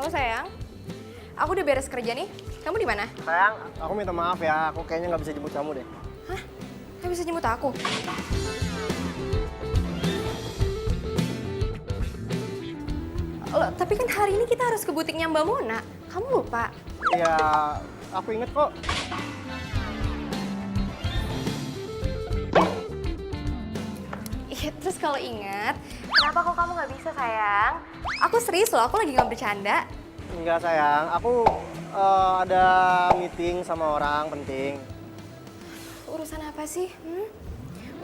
Halo sayang, aku udah beres kerja nih. Kamu di mana? Sayang, aku minta maaf ya. Aku kayaknya nggak bisa jemput kamu deh. Hah? Nggak bisa jemput aku? Loh, tapi kan hari ini kita harus ke butiknya Mbak Mona. Kamu lupa? Ya, aku inget kok. Iya, terus kalau ingat, kenapa kok kamu nggak bisa sayang? Aku serius loh, aku lagi nggak bercanda. Enggak sayang, aku ada meeting sama orang penting. Urusan apa sih?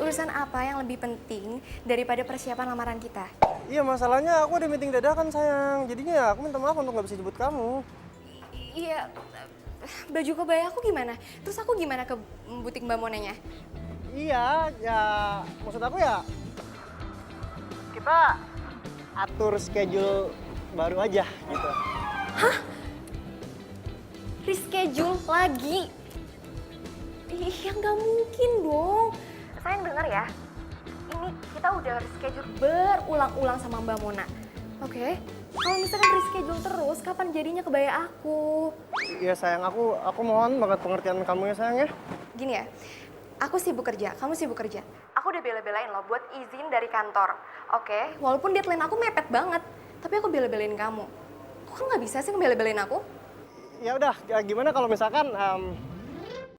Urusan apa yang lebih penting daripada persiapan lamaran kita? Iya, masalahnya aku ada meeting dadakan sayang. Jadinya ya aku minta maaf untuk nggak bisa jemput kamu. Iya, baju kebaya aku gimana? Terus aku gimana ke butik Mbak Monanya? Iya, ya maksud aku ya kita atur schedule baru aja gitu. Reschedule lagi? Iya, nggak mungkin dong. Sayang denger ya, ini kita udah reschedule berulang-ulang sama Mbak Mona. Oke? Kalau misalkan reschedule terus, kapan jadinya kebaya aku? Iya sayang, aku mohon banget pengertian kamu ya sayang ya. Gini ya, aku sibuk kerja, kamu sibuk kerja. Aku udah bela-belain loh buat izin dari kantor. Oke? Walaupun deadline aku mepet banget, tapi aku bela-belain kamu. Kok nggak bisa sih ngebela-belain aku? Ya udah, ya gimana kalau misalkan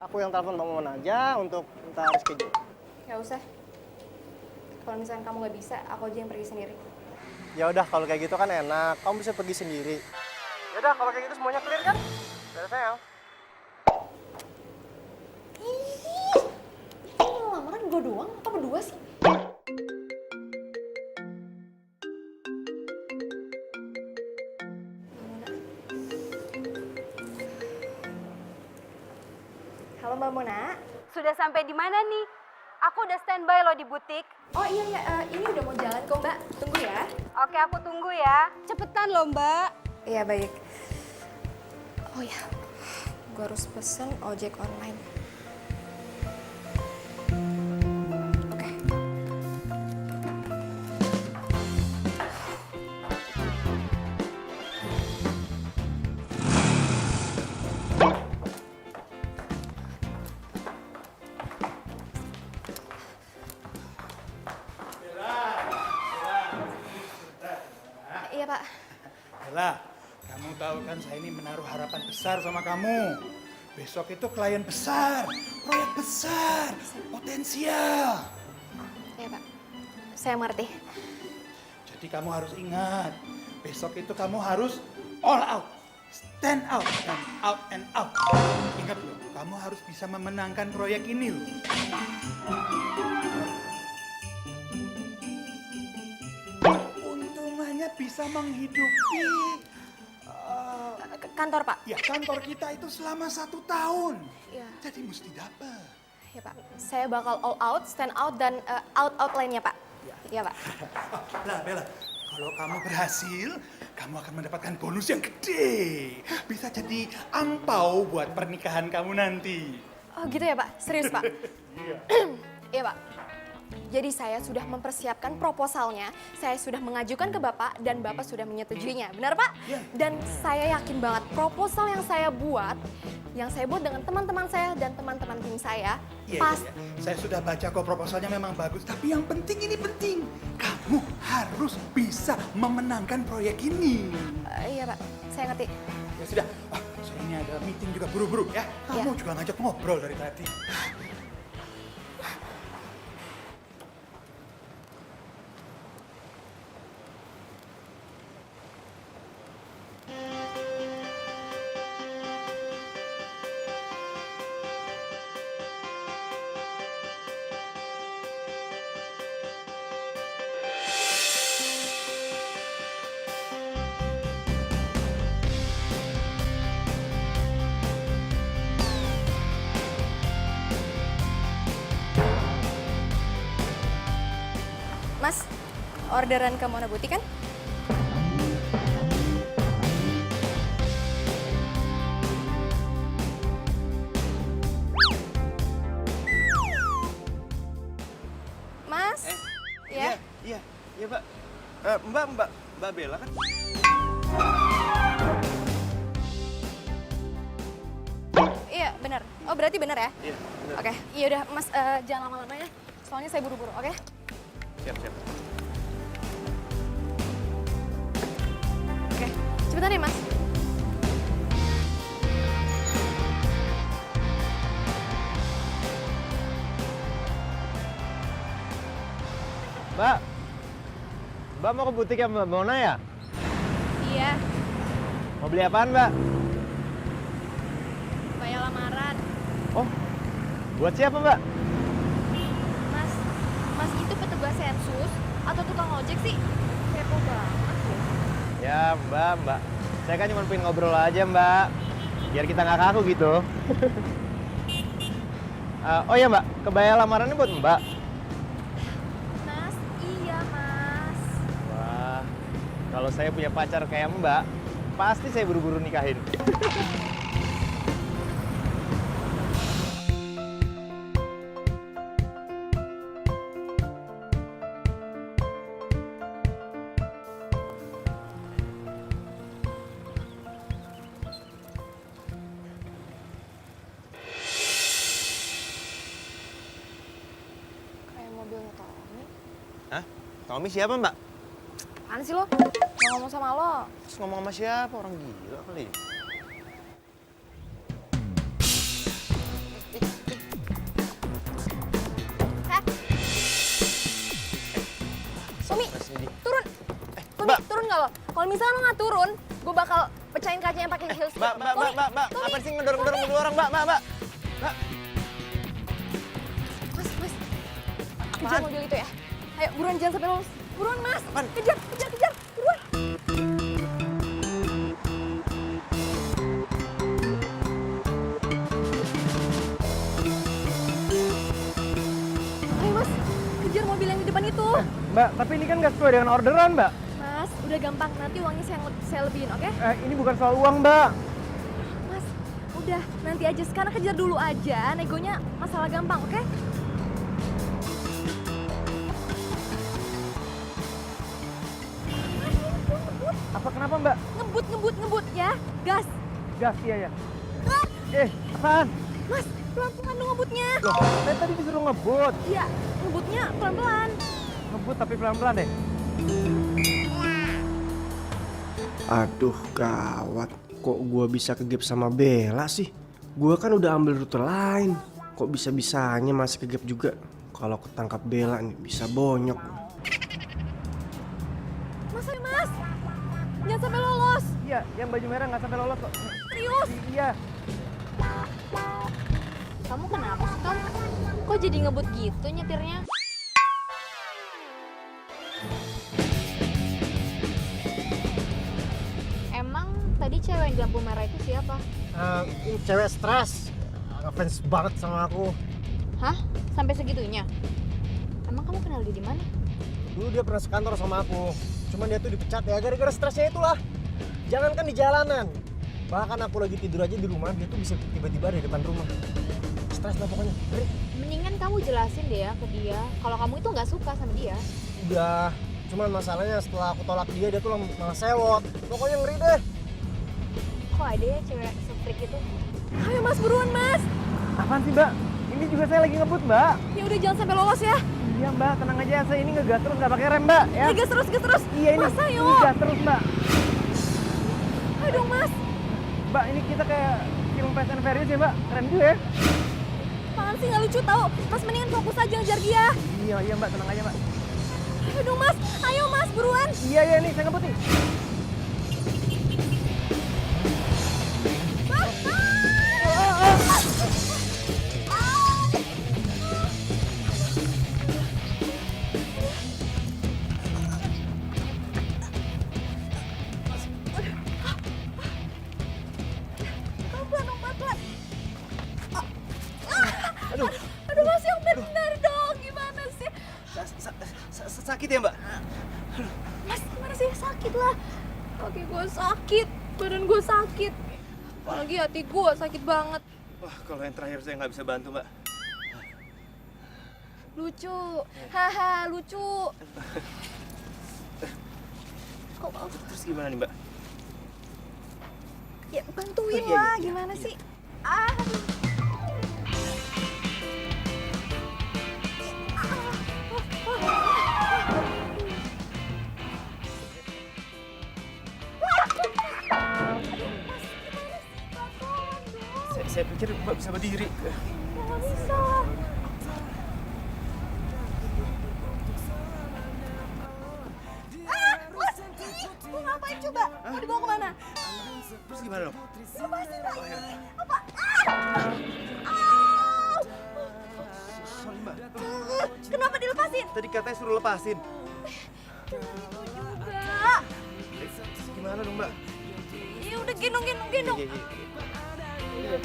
aku yang telepon Bang Mona aja untuk minta reschedule. Nggak usah. Kalau misalkan kamu nggak bisa, aku aja yang pergi sendiri. Ya udah kalau kayak gitu kan enak, kamu bisa pergi sendiri. Ya udah kalau kayak gitu semuanya clear kan? Udah sayang. Ih, ini lamaran gue doang atau berdua sih? Halo Mbak Mona. Sudah sampai di mana nih? Aku udah standby loh di butik. Oh iya, ini udah mau jalan kok Mbak. Tunggu ya. Oke, aku tunggu ya. Cepetan loh, Mbak. Iya baik. Oh ya, gue harus pesen ojek online. Oke. Iya Pak. Bella, kamu tahu kan saya ini menaruh harapan besar sama kamu. Besok itu klien besar, proyek besar, potensial. Iya Pak. Saya mengerti. Jadi kamu harus ingat, besok itu kamu harus all out, stand out, dan out and out. Ingat loh, kamu harus bisa memenangkan proyek ini loh. Untungannya bisa menghidupi Kantor Pak. ya kantor kita itu selama 1 tahun. Iya. Jadi mesti dapat. Iya Pak. Saya bakal all out, stand out, dan out lainnya Pak. Iya Pak. Lah Bella, kalau kamu berhasil, kamu akan mendapatkan bonus yang gede. Bisa jadi angpau buat pernikahan kamu nanti. Oh gitu ya Pak? Serius Pak? Iya. Iya Pak. Jadi saya sudah mempersiapkan proposalnya, saya sudah mengajukan ke Bapak, dan Bapak sudah menyetujuinya. Benar Pak? Iya. Dan saya yakin banget proposal yang saya buat dengan teman-teman saya dan teman-teman tim saya, Iya, pas... iya, iya. Saya sudah baca kok proposalnya memang bagus. Tapi yang penting ini penting. Kamu harus bisa memenangkan proyek ini. Iya Pak, saya ngerti. Ya sudah, saya ini ada meeting juga buru-buru ya. Kamu Iya. juga ngajak ngobrol dari tadi. Mas, orderan ke Mona Butik kan? Mas? Ya? Iya, Mbak. Mbak Bella kan? bener. Oh, berarti bener ya? Iya, bener. Oke, iya udah Mas, jangan lama-lama ya. Soalnya saya buru-buru, oke? Siap, siap. Oke, cepetan ya Mas. Mbak, Mbak mau ke butik ya Mbak Mona ya? Iya, Mau beli apaan Mbak? bayar lamaran. Oh, buat siapa Mbak? Mas, Mas itu petugas sensus atau tukang ojek sih? Kepo banget ya. Ya Mbak. Saya kan cuma pengen ngobrol aja Mbak. Biar kita nggak kaku gitu. Oh ya Mbak, kebaya lamarannya buat Mbak. Mas, iya Mas. Wah, kalau saya punya pacar kayak Mbak, pasti saya buru-buru nikahin. Kayak mobilnya Tommy. Hah? Tommy siapa Mbak? Apaan sih lo? Mau ngomong sama lo? Terus ngomong sama siapa? Orang gila kali. Hah? Tommy, Mas ini. turun. Tommy, Mbak. turun nggak lo? Kalau misalnya lo nggak turun, gue bakal pecahin kacanya pakai heels. Mbak. Tommy, Apa sih ngedorong-dorong mobil orang Mbak? Mbak. Mas, kejar Apaan? mobil itu ya. Ayo, buruan jangan sampai lolos. Buruan Mas, Apaan? kejar, buruan. Ayo Mas, kejar mobil yang di depan itu. Mbak, tapi ini kan nggak sesuai dengan orderan Mbak. Mas, udah gampang. Nanti uangnya saya lebihin, oke? Ini bukan soal uang Mbak. Mas, udah. Nanti aja. Sekarang kejar dulu aja. Negonya masalah gampang, oke? Apa kenapa Mbak? Ngebut ya. Gas. Gas iya ya. Apaan? Mas, pelan-pelan dong ngebutnya. Loh, saya tadi disuruh ngebut. Iya, ngebutnya pelan-pelan. Ngebut tapi pelan-pelan deh. Aduh gawat, kok gua bisa kegep sama Bella sih? Gua kan udah ambil rute lain, kok bisa-bisanya masih kegep juga? Kalau ketangkap Bella nih bisa bonyok. Mas, ayo Mas. Jangan sampai lolos. Iya, yang baju merah nggak sampai lolos kok. Serius. Iya. Kamu kenapa sih, Tom? Kok jadi ngebut gitu nyetirnya? Emang tadi cewek di lampu merah itu siapa? Ini cewek stres. Ngefans banget sama aku. Hah? Sampai segitunya? Emang kamu kenal dia di mana? Dulu dia pernah sekantor sama aku. Cuman dia tuh dipecat ya gara-gara stresnya itulah. Jangankan di jalanan. Bahkan aku lagi tidur aja di rumah, dia tuh bisa tiba-tiba ada di depan rumah. Stres lah pokoknya. Ngeri. Mendingan kamu jelasin deh ya ke dia kalau kamu itu nggak suka sama dia. Udah. Cuman masalahnya setelah aku tolak dia tuh malah sewot. Pokoknya ngeri deh. Kok ada ya cewek se-freak itu? Ayo Mas, buruan Mas. Apaan sih Mbak? Ini juga saya lagi ngebut Mbak. Ya udah jangan sampai lolos ya. Iya Mbak, tenang aja. Saya ini ngegas terus nggak pakai rem Mbak. Ya. Gas terus. Iya ini. Mas, ayo. Ini gas terus Mbak. Ayo dong Mas. Mbak ini kita kayak film Fast and Furious ya Mbak. Keren juga ya. Apaan sih nggak lucu tau. Mas mendingan fokus aja ngejar dia. Iya Mbak, tenang aja Mbak. Ayo dong Mas. Ayo Mas, buruan. Iya nih, saya ngebut nih. Pelan-pelan dong, pelan-pelan. Aduh Mas, yang benar dong. Gimana sih? Sakit ya Mbak? Mas, gimana sih? Sakit lah. Kaki gue sakit, badan gue sakit. Apalagi hati gue sakit banget. Wah, kalau yang terakhir saya nggak bisa bantu Mbak. Lucu, haha lucu. Kok Terus gimana nih Mbak? ya bantuin Oh, iya, lah, iya, gimana iya. sih? Ah, aduh. pikir Mbak bisa berdiri. Nggak bisa. Mas! Mau ngapain coba? Mau dibawa kemana? Terus gimana dong? Lepasin, Pak. Apa? Sorry Mbak. Kenapa dilepasin? Tadi katanya suruh lepasin. Enggak. Gimana dong Mbak? Ya udah gendong. Iya.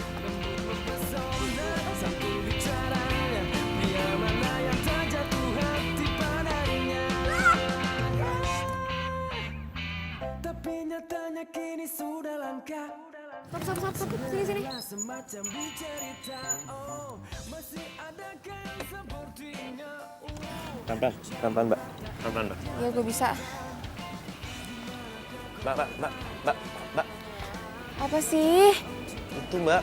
Tapi nyatanya kini sudah langka. Stop. Sini. Semacam dicerita, oh masih adakah yang sepertinya. Pelan-pelan Mbak. Pelan-pelan Mbak. Ya gue bisa. Mbak. Apa sih? Itu Mbak.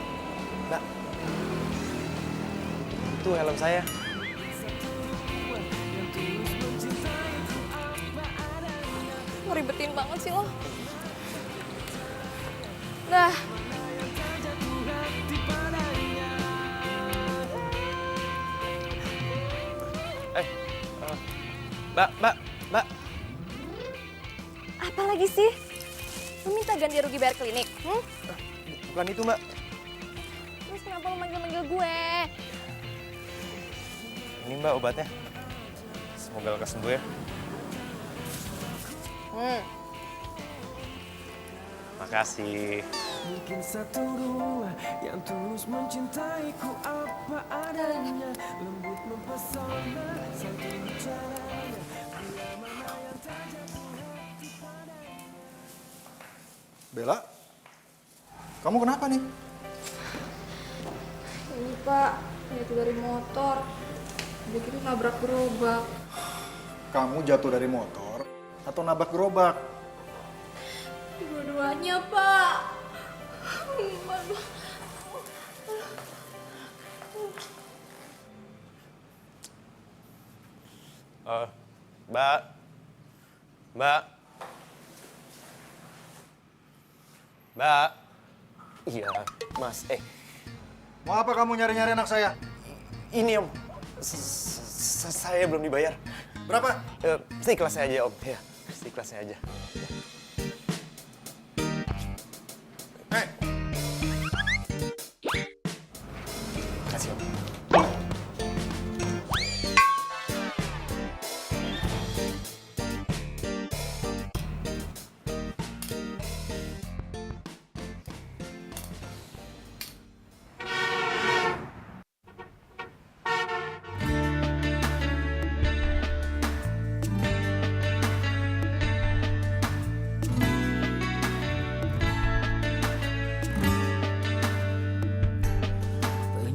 Itu helm saya. Lo ribetin banget sih lo. Dah. Mbak. Apa lagi sih? Lo minta ganti rugi bayar klinik? Bukan itu Mbak. Terus kenapa lo manggil-manggil gue? Ini Mbak obatnya. Semoga lekas sembuh ya. Makasih. Mungkin satu dua yang tulus mencintaiku apa adanya, lembut mempesona satu bicaranya, bila mana yang tak jatuh hati padanya. Bella, kamu kenapa nih? Ini Pak, jatuh dari motor. Udah gitu nabrak gerobak. Kamu jatuh dari motor atau nabrak gerobak? Dua-duanya Pak. Aduh. Mbak. Iya, Mas. Mau apa kamu nyari-nyari anak saya? Ini Om. Saya belum dibayar. Berapa? Seikhlas saya aja Om. Ya, seikhlas saya aja. Eh, Kasih Om.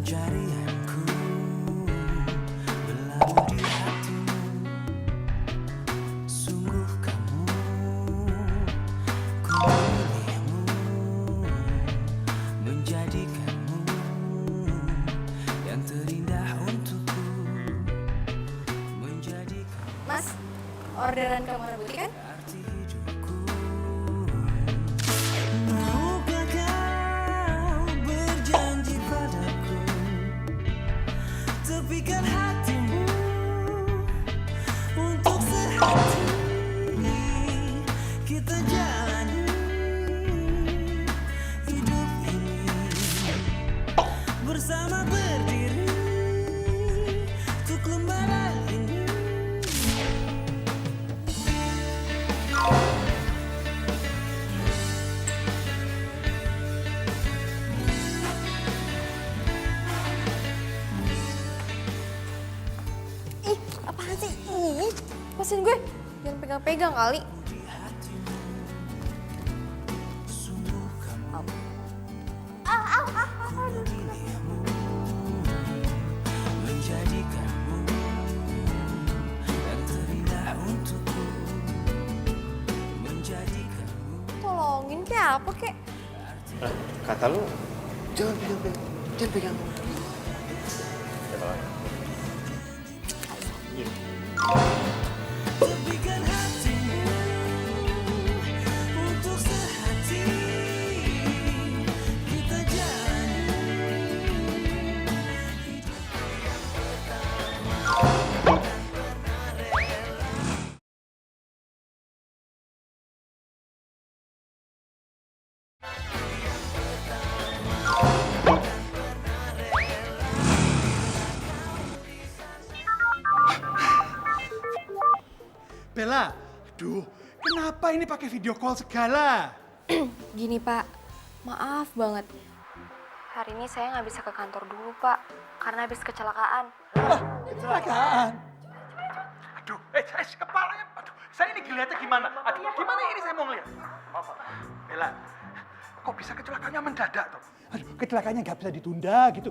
Pencarianku berlalu di hatimu. Sungguh kamu, ku memilihmu, menjadikanmu yang terindah untukku, menjadikan Mas, orderan kamu warna putih kan? arti hidupku. Maukah kau berjanji padaku, tepikan hatimu untuk sehati kita jalani hidup ini bersama berdiri untuk lembaran ini. Ih, apaan sih? Ih, lepasin gue. Jangan pegang-pegang kali. Menjadikanmu yang terindah untukku, menjadikanmu. Tolongin kayak apa kek? Kata lu, jangan pegang. Tepikan hatimu untuk sehati kita jalani Bella, aduh, kenapa ini pakai video call segala? Gini Pak, maaf banget. Hari ini saya nggak bisa ke kantor dulu Pak, karena habis kecelakaan. Kecelakaan. Aduh, kepalanya, aduh, saya ini ngeliatnya gimana? Aduh, gimana ini saya mau ngeliat? Bella, kok bisa kecelakaannya mendadak tuh? Aduh, kecelakaannya nggak bisa ditunda gitu.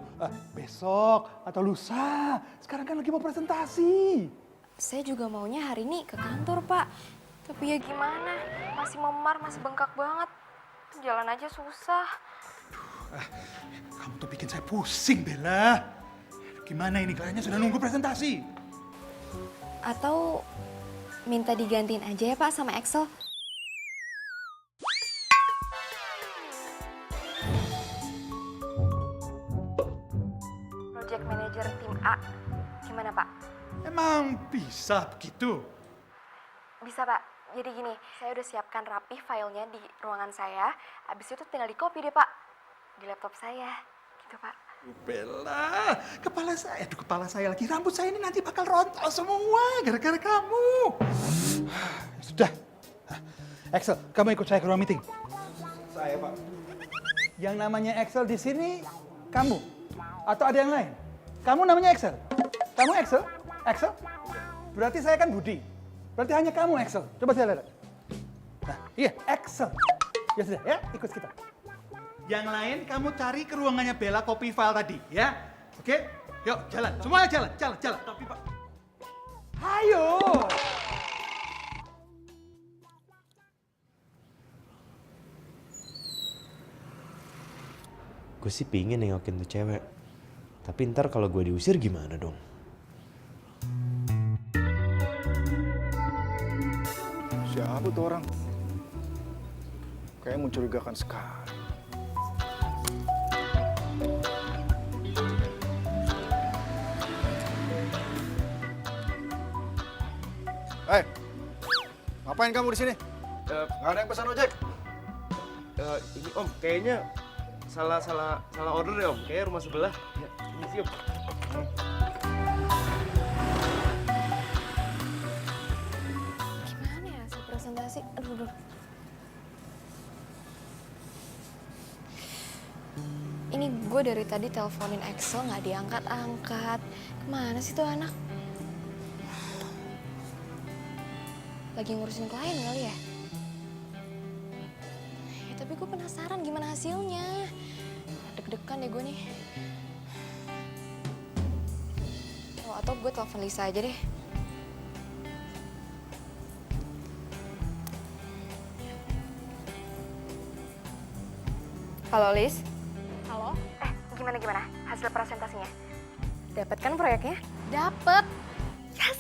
Besok atau lusa. Sekarang kan lagi mau presentasi. Saya juga maunya hari ini ke kantor Pak. Tapi ya gimana, masih memar, masih bengkak banget. Jalan aja susah. Kamu tuh bikin saya pusing, Bella. Gimana ini, kayaknya sudah nunggu presentasi. Atau minta digantiin aja ya Pak sama Excel. Project Manager tim A. Gimana Pak? Emang bisa begitu? Bisa Pak. Jadi gini, saya udah siapkan rapi filenya di ruangan saya. Habis itu tinggal di copy deh Pak. Di laptop saya. Gitu Pak. Bella, kepala saya lagi. Rambut saya ini nanti bakal rontok semua gara-gara kamu. Sudah. Excel, kamu ikut saya ke ruang meeting. Saya, Pak. Yang namanya Excel di sini kamu atau ada yang lain? Kamu namanya Excel. Kamu Excel? Excel? Berarti saya kan Budi. Berarti hanya kamu Excel. Coba saya lihat. Nah, iya Excel. Ya sudah, ya ikut kita. Yang lain kamu cari ke ruangannya Bella copy file tadi, ya. Oke? Yuk, jalan. Semuanya jalan. Tapi Pak. Ayo. Gue sih pingin nengokin tuh cewek. Tapi ntar kalau gue diusir gimana dong? Siapa tuh orang? Kayaknya mencurigakan sekali. Hei, ngapain kamu di sini? Nggak ada yang pesan ojek? Ini Om, kayaknya salah order ya Om. Kayaknya rumah sebelah. Ya, ini sih Om. Gimana ya hasil presentasi? Aduh. Ini gue dari tadi teleponin Excel nggak diangkat-angkat. Kemana sih tuh anak? Lagi ngurusin klien kali ya? Ya tapi gue penasaran gimana hasilnya. Deg-degan deh gue nih. Oh, atau gue telepon Lisa aja deh. Halo Lis. Halo. Gimana? Hasil presentasinya? Dapat kan proyeknya? Dapat. Yes.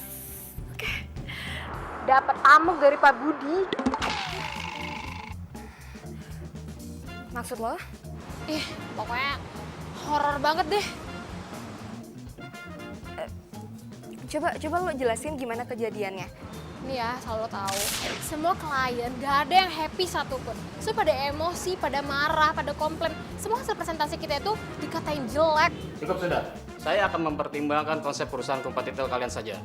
Oke. Dapat amuk dari Pak Budi. Maksud lo? Pokoknya horor banget deh. Coba lo jelasin gimana kejadiannya. Nih ya, selalu tahu. Semua klien gak ada yang happy satupun. So pada emosi, pada marah, pada komplain. Semua hasil presentasi kita itu dikatain jelek. Cukup sudah. Saya akan mempertimbangkan konsep perusahaan kompetitor kalian saja.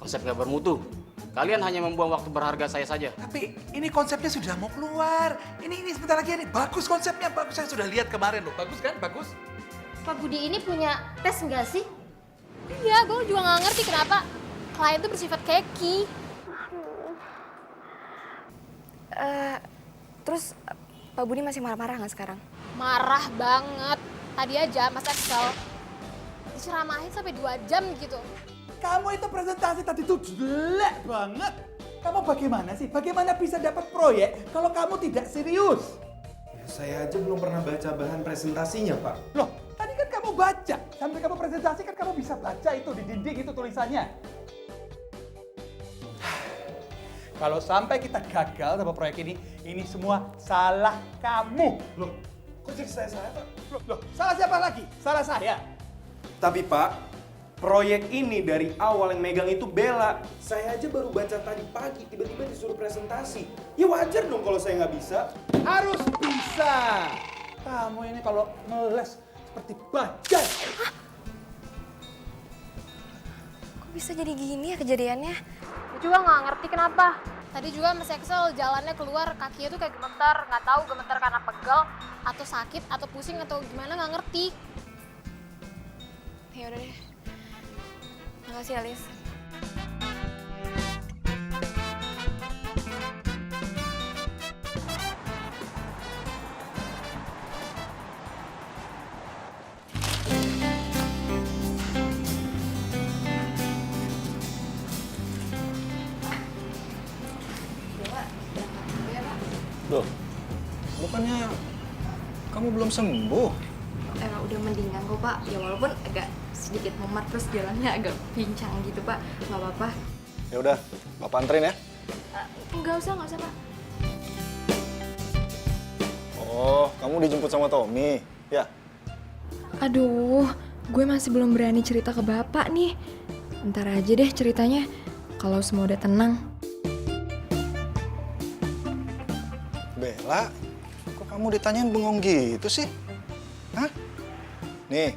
Konsep nggak bermutu. Kalian hanya membuang waktu berharga saya saja. Tapi ini konsepnya sudah mau keluar. Ini sebentar lagi nih. Bagus konsepnya, bagus. Saya sudah lihat kemarin loh. Bagus kan? Bagus. Pak Budi ini punya tes nggak sih? Iya, gue juga nggak ngerti kenapa klien tuh bersifat keki. Terus Pak Budi masih marah-marah nggak sekarang? Marah banget. Tadi aja Mas Excel diceramahin sampai 2 jam gitu. Kamu itu presentasi tadi tuh jelek banget. Kamu bagaimana sih? Bagaimana bisa dapat proyek kalau kamu tidak serius? Ya, saya aja belum pernah baca bahan presentasinya, Pak. Loh, tadi kan kamu baca. Sampai kamu presentasi kan kamu bisa baca itu di dinding itu tulisannya. Kalau sampai kita gagal sama proyek ini semua salah kamu. Loh, kok jadi saya, Pak? Loh, salah siapa lagi? Salah saya. Tapi Pak, proyek ini dari awal yang megang itu Bella. Saya aja baru baca tadi pagi, tiba-tiba disuruh presentasi. Ya wajar dong kalau saya nggak bisa. Harus bisa. Kamu ini kalau ngeles seperti bajai. Kok bisa jadi gini ya kejadiannya? Gue juga nggak ngerti kenapa. Tadi juga Mas Excel jalannya keluar, kakinya tuh kayak gemetar. Nggak tahu gemetar karena pegel, atau sakit, atau pusing, atau gimana nggak ngerti. Ya udah deh. Makasih Alis. Loh, bukannya kamu belum sembuh? Udah mendingan kok Pak. Ya walaupun agak sedikit memar terus jalannya agak pincang gitu Pak. Nggak apa-apa. Ya udah, Bapak anterin ya. Nggak usah Pak. Oh, kamu dijemput sama Tommy, ya? Aduh, gue masih belum berani cerita ke Bapak nih. Ntar aja deh ceritanya kalau semua udah tenang. Bella, kok kamu ditanyain bengong gitu sih? Hah? Nih,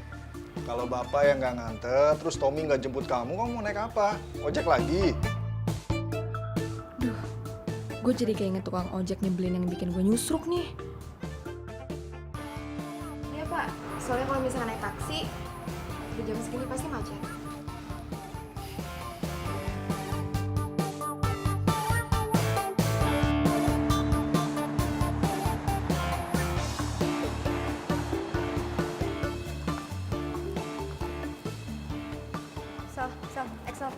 kalau Bapak yang nggak nganter, terus Tommy nggak jemput kamu mau naik apa? Ojek lagi? Duh, gue jadi kayak inget tukang ojek nyebelin yang bikin gue nyusruk nih. Iya Pak, soalnya kalau misalnya naik taksi, di jam segini pasti macet. Excel.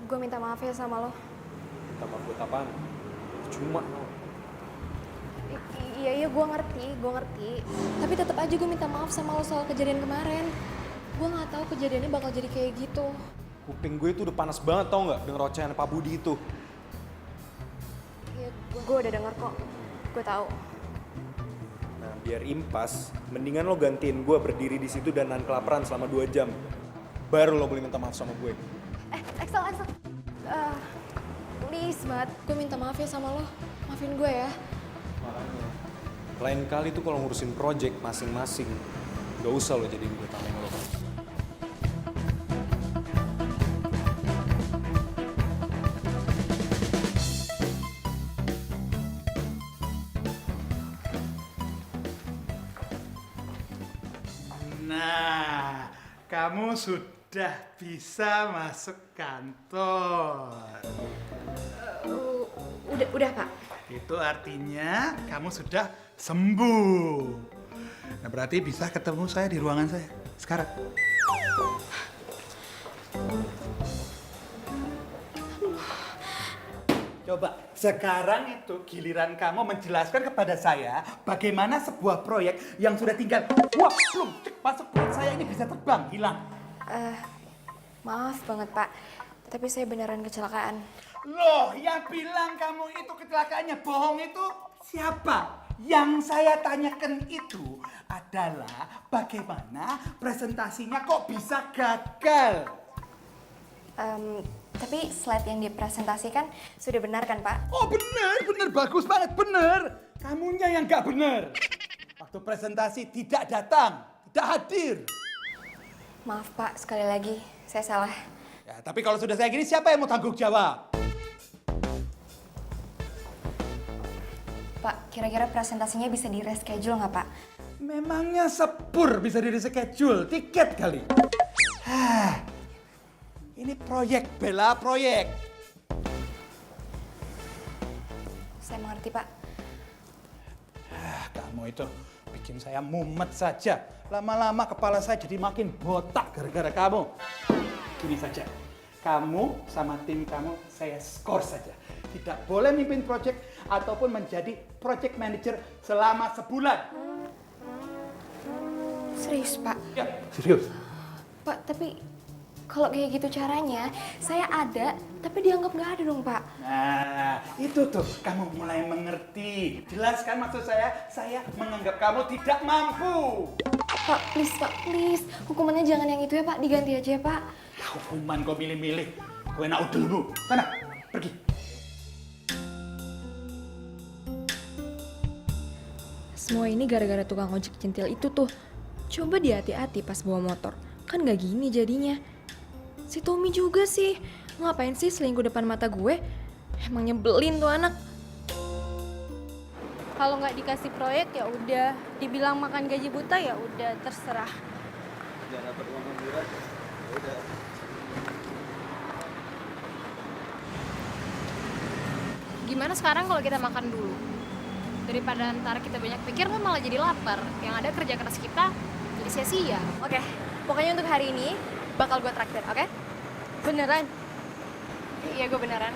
Gue minta maaf ya sama lo. Minta maaf buat apaan? Cuma. Iya, gue ngerti. Tapi tetap aja gue minta maaf sama lo soal kejadian kemarin. Gue nggak tahu kejadiannya bakal jadi kayak gitu. Kuping gue itu udah panas banget tau nggak denger ocehan Pak Budi itu. Iya, gue udah denger kok. Gue tahu. Nah, biar impas, mendingan lo gantiin gue berdiri di situ dan nahan kelaparan selama 2 jam. Baru lo boleh minta maaf sama gue. Excel. Please banget, gue minta maaf ya sama lo. Maafin gue ya. Makanya. Lain kali tuh kalau ngurusin project masing-masing, gak usah lo jadi gue tameng lo. Nah, kamu sudah bisa masuk kantor. Udah Pak. Itu artinya kamu sudah sembuh. Nah, berarti bisa ketemu saya di ruangan saya sekarang. Coba, sekarang itu giliran kamu menjelaskan kepada saya bagaimana sebuah proyek yang sudah tinggal belum masuk proyek saya ini bisa terbang, hilang. Maaf banget Pak, tapi saya beneran kecelakaan. Loh, yang bilang kamu itu kecelakaannya bohong itu siapa? Yang saya tanyakan itu adalah bagaimana presentasinya kok bisa gagal? Tapi slide yang dipresentasikan sudah benar kan Pak? Oh benar, bagus banget, benar. Kamunya yang nggak benar. Waktu presentasi tidak datang, tidak hadir. Maaf Pak, sekali lagi saya salah. Ya, tapi kalau sudah saya gini siapa yang mau tanggung jawab? Pak, kira-kira presentasinya bisa di reschedule nggak Pak? Memangnya sepur bisa di reschedule, tiket kali. Ini proyek, Bella, proyek. Saya mengerti Pak. Kamu itu bikin saya mumet saja. Lama-lama kepala saya jadi makin botak gara-gara kamu. Gini saja, kamu sama tim kamu saya skor saja. Tidak boleh mimpin proyek ataupun menjadi project manager selama sebulan. Serius Pak? Ya, serius. Pak, tapi kalau kayak gitu caranya, saya ada, tapi dianggap nggak ada dong Pak. Nah, itu tuh kamu mulai mengerti. Jelaskan maksud saya menganggap kamu tidak mampu. Pak, please. Hukumannya jangan yang itu ya Pak, diganti aja ya Pak. Hukuman kau milih-milih. Gue enak udelmu. Sana, pergi. Semua ini gara-gara tukang ojek centil itu tuh. Coba dia hati-hati pas bawa motor. Kan nggak gini jadinya. Si Tommy juga sih. Ngapain sih selingkuh depan mata gue? Emang nyebelin tuh anak. Kalau nggak dikasih proyek ya udah, dibilang makan gaji buta ya udah terserah. Jangan dapat uang hiburan. Udah. Gimana sekarang kalau kita makan dulu? Daripada ntar kita banyak pikir kan malah jadi lapar. Yang ada kerja keras kita jadi sia-sia. Oke, pokoknya untuk hari ini bakal gue traktir, oke? Beneran? Iya, gue beneran.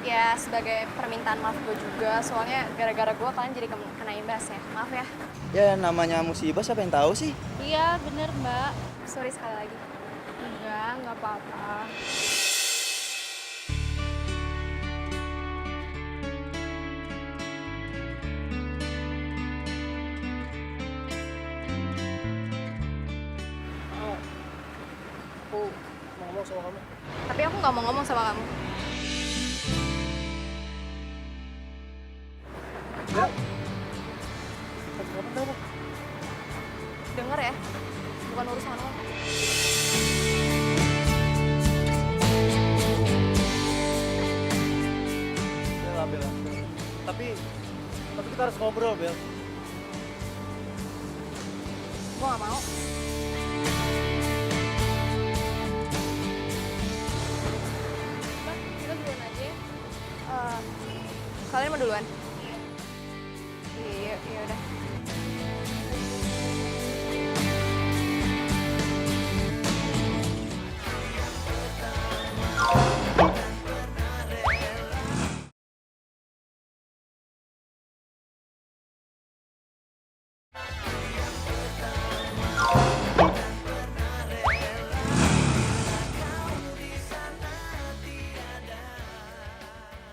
Ya, sebagai permintaan maaf gue juga, soalnya gara-gara gue kalian jadi kena imbas ya. Maaf ya. Ya namanya musibah siapa yang tahu sih? Iya bener mbak. Sorry sekali lagi. Nggak apa-apa. Aku mau ngomong sama kamu. Tapi aku nggak mau ngomong sama kamu. Dengar ya, bukan urusan lo. Bella. Tapi kita harus ngobrol, Bel. Gue nggak mau. Mbak, kita duluan aja ya. Kalian mau duluan? Iya, iya udah.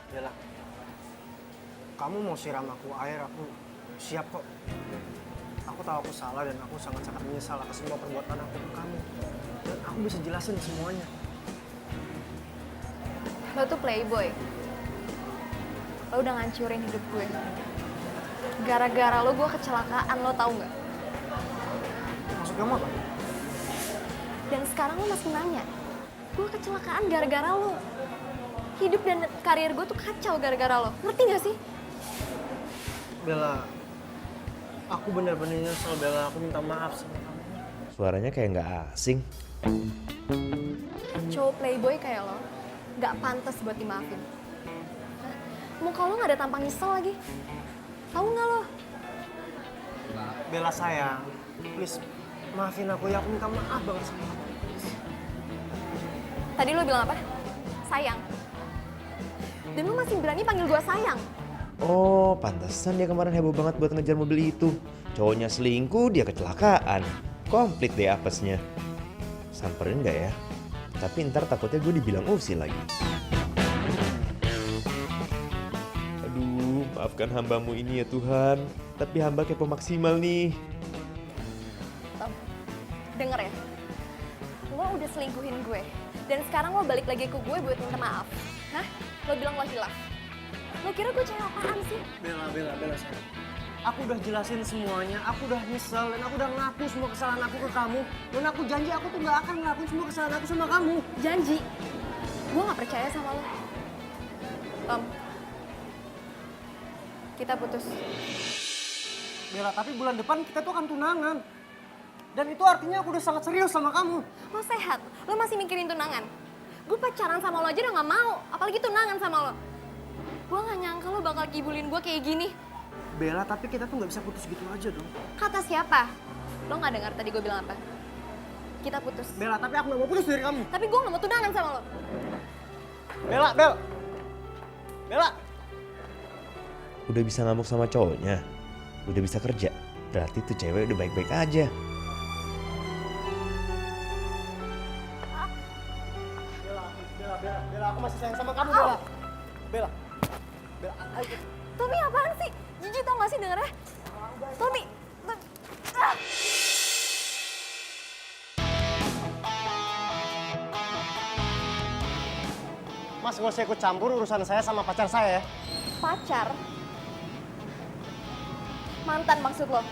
Bella, kamu mau siram aku air, aku siap kok. Aku tahu aku salah dan aku sangat-sangat menyesal atas semua perbuatan aku ke kamu. Dan aku bisa jelasin semuanya. Lo tuh playboy. Lo udah ngancurin hidup gue. Gara-gara lo gue kecelakaan, lo tau nggak? Maksud kamu apa? Dan sekarang lo masih nanya. Gue kecelakaan gara-gara lo. Hidup dan karir gue tuh kacau gara-gara lo. Ngerti gak sih? Bella, aku benar-benar nyesel, Bella. Aku minta maaf sama kamu. Suaranya kayak nggak asing. Cowok playboy kayak lo gak pantas buat dimaafin. Hah? Muka lo gak ada tampang nyesel lagi. Tahu nggak lo? Bella sayang, please maafin aku ya. Aku minta maaf banget sama kamu. Tadi lo bilang apa? Sayang. Dan lo masih berani panggil gue sayang. Oh, pantesan dia kemarin heboh banget buat ngejar mobil itu. Cowoknya selingkuh, dia kecelakaan. Komplit deh apesnya. Samperin nggak ya? Tapi ntar takutnya gue dibilang usil lagi. Aduh, maafkan hambamu ini ya Tuhan. Tapi hamba kepo maksimal nih. Tom, denger ya. Lo udah selingkuhin gue. Dan sekarang lo balik lagi ke gue buat minta maaf. Hah? Lo bilang lo hilaf. Lo kira gue cewek apaan sih? Bella sayang. Aku udah jelasin semuanya, aku udah nyesel dan aku udah ngaku semua kesalahan aku ke kamu. Dan aku janji aku tuh gak akan ngelakuin semua kesalahan aku sama kamu. Janji. Gue gak percaya sama lo. Tom, kita putus. Bella, tapi bulan depan kita tuh akan tunangan. Dan itu artinya aku udah sangat serius sama kamu. Lo sehat, lo masih mikirin tunangan. Gue pacaran sama lo aja udah gak mau, apalagi tunangan sama lo. Gue gak nyangka lo bakal kibulin gue kayak gini. Bella, tapi kita tuh gak bisa putus gitu aja dong. Kata siapa? Lo gak dengar tadi gue bilang apa? Kita putus. Bella, tapi aku gak mau putus dari kamu. Tapi gue gak mau tunangan sama lo. Bella! Udah bisa ngamuk sama cowoknya. Udah bisa kerja. Berarti tuh cewek udah baik-baik aja. Bella, aku masih sayang sama kamu, Bella. Bella, ayo. Tommy apaan sih? Jijik tau gak sih dengernya? Tommy. Ah! Mas, gak usah ikut campur urusan saya sama pacar saya ya. Pacar? Mantan maksud lo?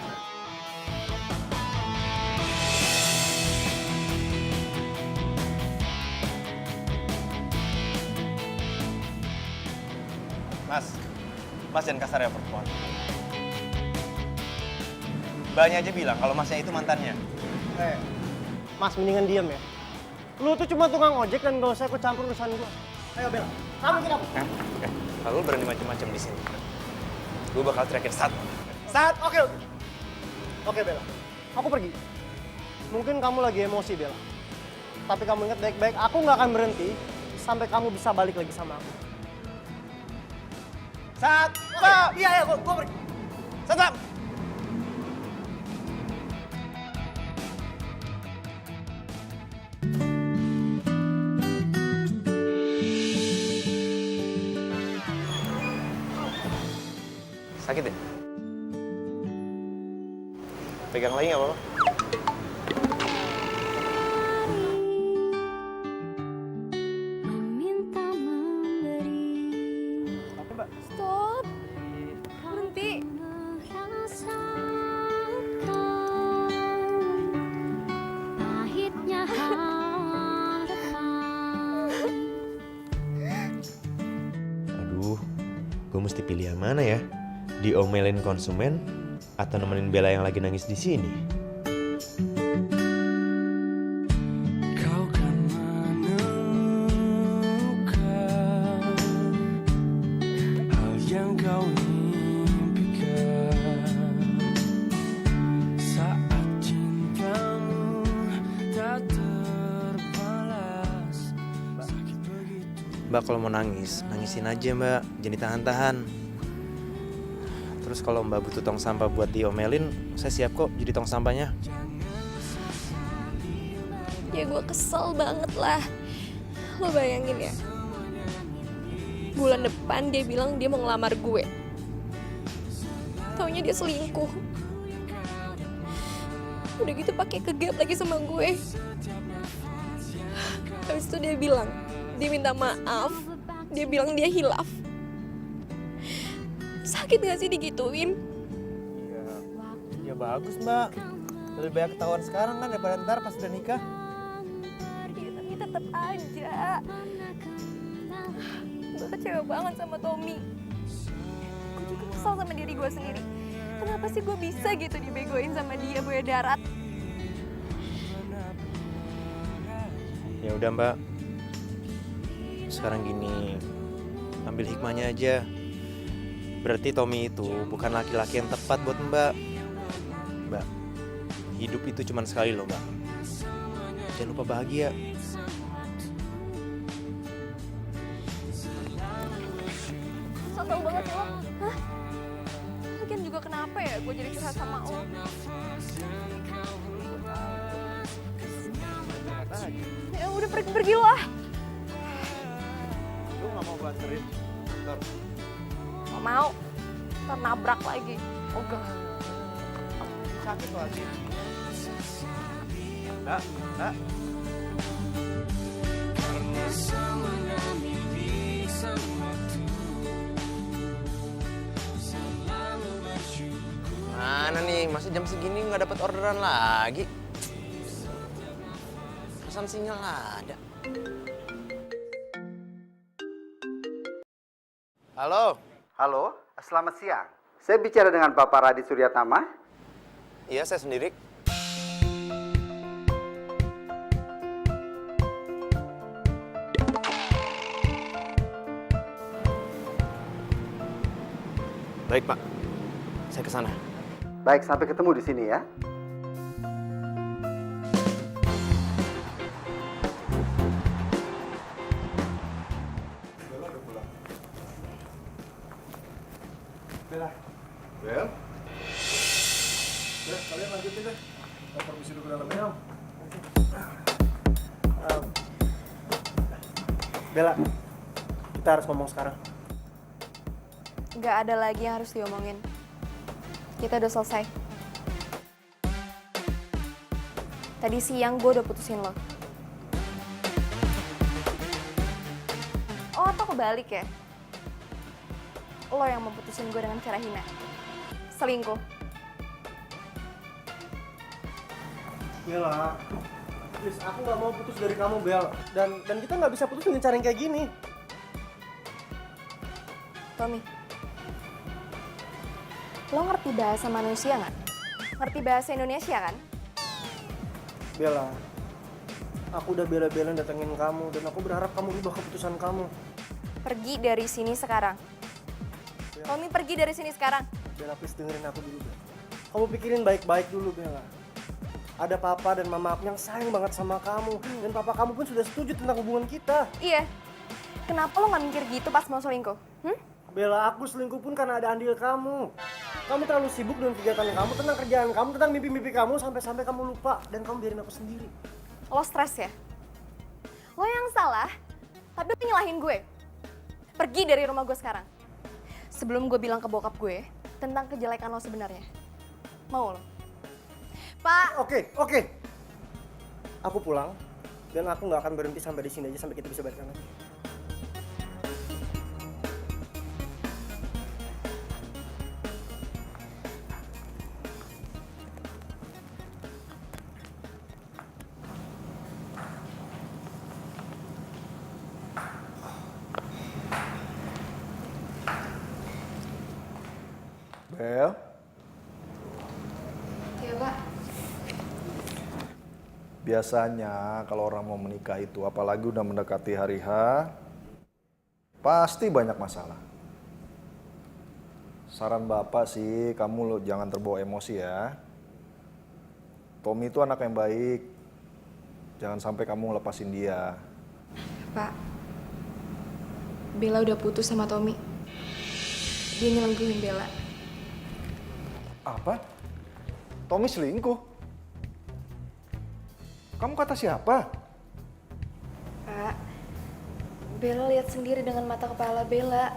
Mas jangan kasar ya perempuan. Mbaknya aja bilang kalau masnya itu mantannya. Mas mendingan diam ya. Lu tuh cuma tukang ojek dan gak usah ikut campur urusan gua. Ayo Bella, kamu tidak. Kalau lu berani macam-macam di sini, gue bakal teriakin Sat. Oke. Oke Bella, aku pergi. Mungkin kamu lagi emosi Bella. Tapi kamu ingat baik-baik, aku nggak akan berhenti sampai kamu bisa balik lagi sama aku. Sat! Iya, gua pergi. Sat! Sakit ya? Pegang lagi nggak apa-apa? Stop. Berhenti. Aduh, gue mesti pilih yang mana ya? Diomelin konsumen atau nemenin Bella yang lagi nangis di sini? Kau kan menemukan hal yang kau impikan saat cintamu tak terbalas. Sakit begitu. Mbak kalau mau nangis, nangisin aja Mbak, jangan ditahan-tahan. Terus kalau Mbak butuh tong sampah buat diomelin, saya siap kok jadi tong sampahnya. Ya gue kesel banget lah. Lo bayangin ya. Bulan depan dia bilang dia mau ngelamar gue. Taunya dia selingkuh. Udah gitu pakai kegap lagi sama gue. Habis itu dia bilang, dia minta maaf. Dia bilang dia hilaf. Sakit gak sih digituin? Ya bagus Mbak. Lebih banyak ketahuan sekarang kan daripada ntar pas udah nikah. Ya, tapi tetap aja. Gue kecewa banget sama Tommy. Gue juga kesal sama diri gue sendiri. Kenapa sih gue bisa gitu dibegoin sama dia, buaya darat? Ya udah Mbak, sekarang gini, ambil hikmahnya aja. Berarti Tommy itu bukan laki-laki yang tepat buat Mbak. Mbak, hidup itu cuma sekali loh Mbak. Jangan lupa bahagia. So tau banget sih lo. Hah? Lagian juga kenapa ya gue jadi curhat sama lo? Ya udah pergi lah. Lu gak mau banterin kantor? Gak mau. Ntar nabrak lagi. Ogah. Sakit lagi. Mbak. Karena semuanya milik sang waktu selalu bersyukur. Mana nih, masih jam segini nggak dapat orderan lagi. Pesan sinyal ada. Halo. Halo, selamat siang. Saya bicara dengan Bapak Radit Suryatama. Iya, saya sendiri. Baik, Pak. Saya ke sana. Baik, sampai ketemu di sini ya. Bel? Ya, kalian lanjutin deh. Kita permisi dulu ke dalamnya, Om. Bella, kita harus ngomong sekarang. Gak ada lagi yang harus diomongin. Kita udah selesai. Tadi siang gue udah putusin lo. Oh, atau kebalik ya? Lo yang memutusin gue dengan cara hina. Selingkuh. Bella, please, aku nggak mau putus dari kamu, Bel. Dan kita nggak bisa putus dengan cara yang kayak gini. Tommy, lo ngerti bahasa manusia nggak? Ngerti bahasa Indonesia kan? Bella, aku udah bela-belain datengin kamu dan aku berharap kamu ubah keputusan kamu. Pergi dari sini sekarang. Tommy, pergi dari sini sekarang. Bella, please dengerin aku dulu, Bella. Kamu pikirin baik-baik dulu, Bella. Ada papa dan mama aku yang sayang banget sama kamu. Dan papa kamu pun sudah setuju tentang hubungan kita. Iya. Kenapa lo nggak mikir gitu pas mau selingkuh? Bella, aku selingkuh pun karena ada andil kamu. Kamu terlalu sibuk dengan kegiatan kamu, tentang kerjaan kamu, tentang mimpi-mimpi kamu, sampai-sampai kamu lupa. Dan kamu biarin aku sendiri. Lo stres ya? Lo yang salah, tapi lo nyalahin gue. Pergi dari rumah gue sekarang. Sebelum gue bilang ke bokap gue tentang kejelekan lo sebenarnya. Mau lo? Pak! Oke. Aku pulang, dan aku nggak akan berhenti sampai di sini aja, sampai kita bisa balikan lagi. Bel, Iya, Pak. biasanya kalau orang mau menikah itu, apalagi udah mendekati hari H, pasti banyak masalah. Saran Bapak sih, kamu lo jangan terbawa emosi ya. Tommy itu anak yang baik. Jangan sampai kamu lepasin dia. Pak, Bella udah putus sama Tommy. Dia nyelingkuhin Bella. Apa? Tommy selingkuh? Kamu kata siapa? Pak, Bella lihat sendiri dengan mata kepala Bella.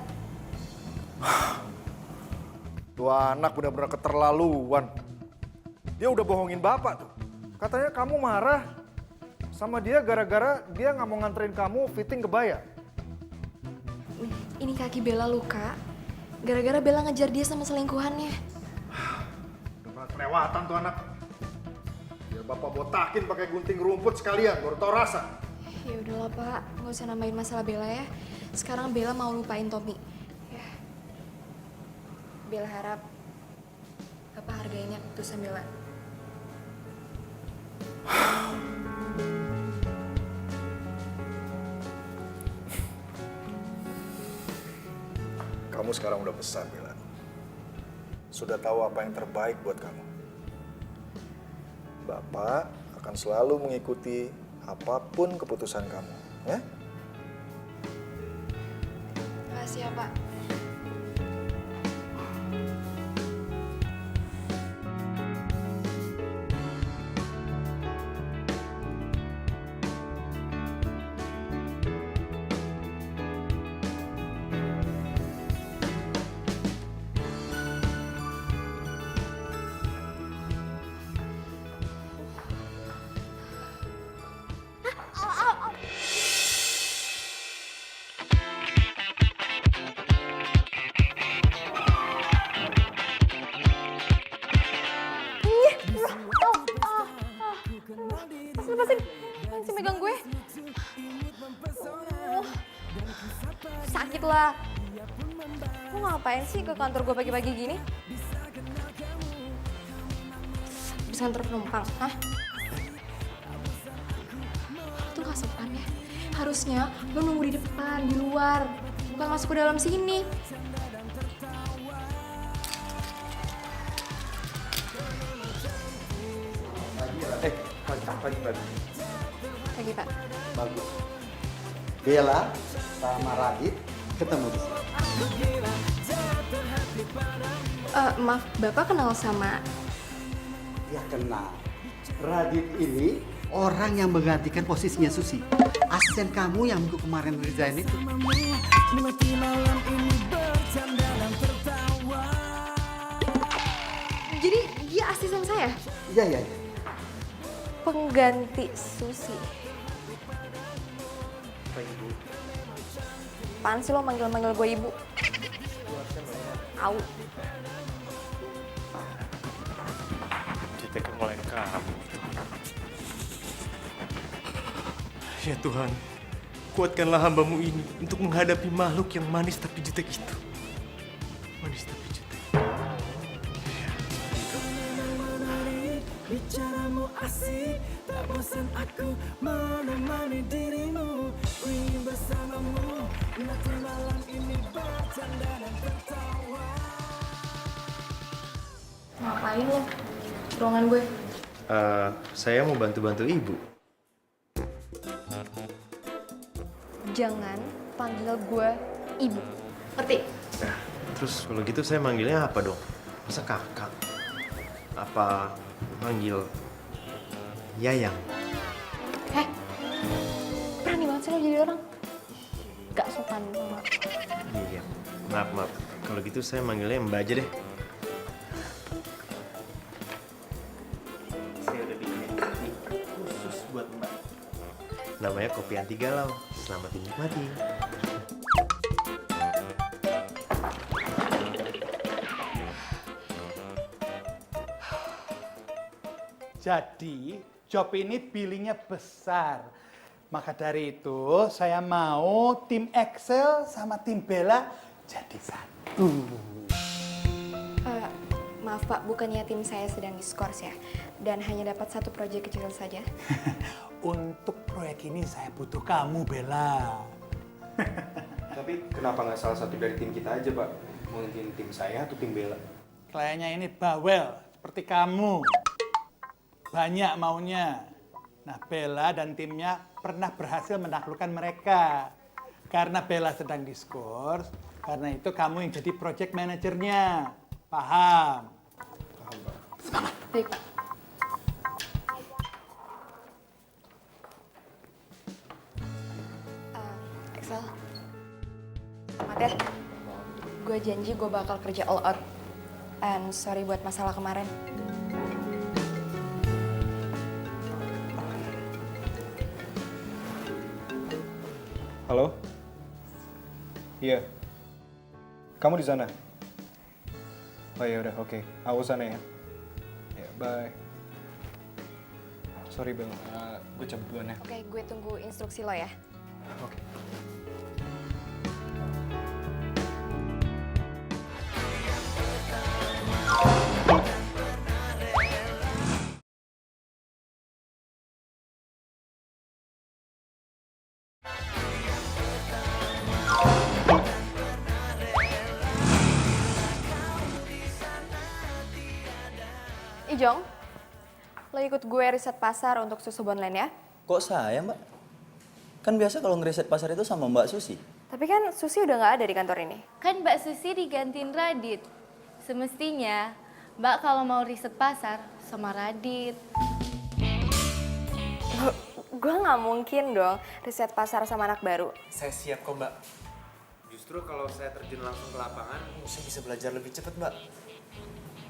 Tuh anak benar-benar keterlaluan. Dia udah bohongin Bapak tuh. Katanya kamu marah sama dia gara-gara dia nggak mau nganterin kamu fitting kebaya. Ini kaki Bella luka. Gara-gara Bella ngejar dia sama selingkuhannya. Udah kelewatan tuh anak. Biar Bapak botakin pakai gunting rumput sekalian, baru tau rasa. Ya udahlah Pak, nggak usah nambahin masalah Bella ya. Sekarang Bella mau lupain Tommy. Ya. Bella harap Bapak hargain ya keputusan Bella. Kamu sekarang udah besar, Bella. Sudah tahu apa yang terbaik buat kamu. Bapak akan selalu mengikuti apapun keputusan kamu, ya? Makasih ya Pak. Lepasin, masih megang gue. Sakit lah. Lo ngapain sih ke kantor gue pagi-pagi gini? Bisa nganter penumpang, hah? Itu gak sopan ya. Harusnya lo nunggu di depan, di luar. Bukan masuk ke dalam sini. Pagi. Pagi Pak. Bagus. Bella sama Radit ketemu di sini. Maaf, Bapak kenal sama... Ya kenal. Radit ini orang yang menggantikan posisinya Susi. Asisten kamu yang minggu kemarin resign itu. Jadi dia asisten saya? Iya. Pengganti Susi. Apaan sih lo manggil-manggil gue ibu? Au. Jutek mulai kamu. Ya Tuhan, kuatkanlah hambamu ini untuk menghadapi makhluk yang manis tapi jutek itu. Manis tapi jutek. Bicaramu asik, tak bosan aku menemani dirimu. Ku ingin bersamamu, nanti malam ini bercanda dan tertawa. Ngapain lo? Ruangan gue. Saya mau bantu-bantu ibu. Jangan panggil gue ibu. Ngerti? Nah, terus kalau gitu saya manggilnya apa dong? Masa kakak? Apa manggil Yayang? Heh, berani banget sih lo jadi orang. Gak sopan sama. Iya, maaf. Kalau gitu saya manggilnya Mbak aja deh. Saya udah bikin kopi khusus buat Mbak. Namanya kopi anti galau. Selamat dinikmati. Jadi, job ini billingnya besar. Maka dari itu, saya mau tim Excel sama tim Bella jadi satu. Maaf Pak, bukannya tim saya sedang diskors ya. Dan hanya dapat satu proyek kecil saja. Untuk proyek ini saya butuh kamu, Bella. Tapi kenapa nggak salah satu dari tim kita aja, Pak? Mungkin tim saya atau tim Bella? Kliennya ini bawel, seperti kamu. Banyak maunya. Nah, Bella dan timnya pernah berhasil menaklukkan mereka. Karena Bella sedang diskors, karena itu kamu yang jadi project manajernya. Paham? Paham, Pak. Semangat. Baik Pak. Excel. Selamat ya. Gue janji gue bakal kerja all out. And sorry buat masalah kemarin. Halo? Iya. Kamu di sana? Oh ya udah, oke. Aku sana ya. Ya, bye. Sorry Bel, gue cabut duluan ya. Oke, gue tunggu instruksi lo ya. Oke. Ijong, lo ikut gue riset pasar untuk susu Bonland ya. Kok saya, Mbak? Kan biasa kalau ngeriset pasar itu sama Mbak Susi. Tapi kan Susi udah nggak ada di kantor ini. Kan Mbak Susi digantiin Radit. Semestinya Mbak kalau mau riset pasar sama Radit. Gue nggak mungkin dong riset pasar sama anak baru. Saya siap kok, Mbak. Justru kalau saya terjun langsung ke lapangan, saya bisa belajar lebih cepat, Mbak.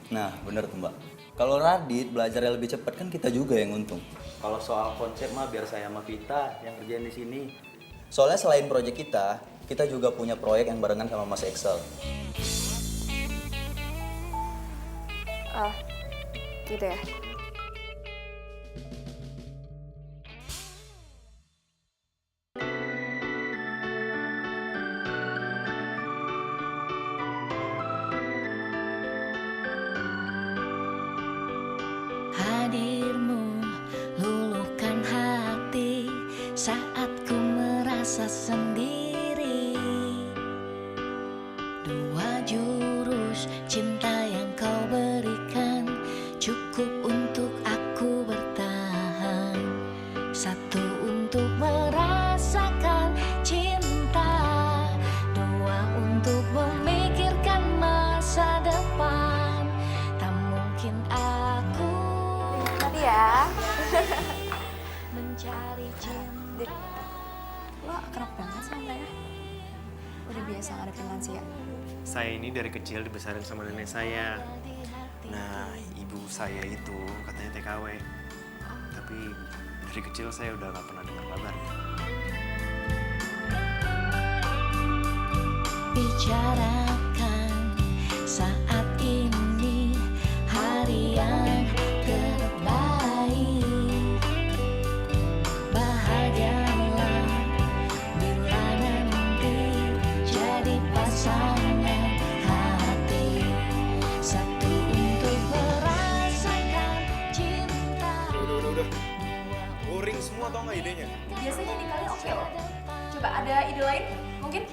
Nah, bener tuh Mbak. Kalau Radit belajarnya lebih cepat kan kita juga yang untung. Kalau soal konsep mah biar saya sama Vita yang kerjain di sini. Soalnya selain proyek kita juga punya proyek yang barengan sama Mas Excel. Oh, gitu ya. Hadirmu luluhkan hati saat ku merasa sendiri. Dua jurus cinta yang kau berikan cukup untuk aku bertahan. Satu untuk merasakan cinta, dua untuk memikirkan masa depan. Tak mungkin aku ya. mencari cinta. Lo akrab banget sama mereka. Udah biasa ngadepin lansia. Saya ini dari kecil dibesarin sama nenek saya. Nah, ibu saya itu katanya TKW. Tapi dari kecil saya udah gak pernah dengar kabarnya. Bicarakan saat ini hari yang terbaik. Bahagialah bila nanti jadi pasangan hati. nggak idenya? Biasanya ini kalian oke loh. Coba ada ide lain? Mungkin?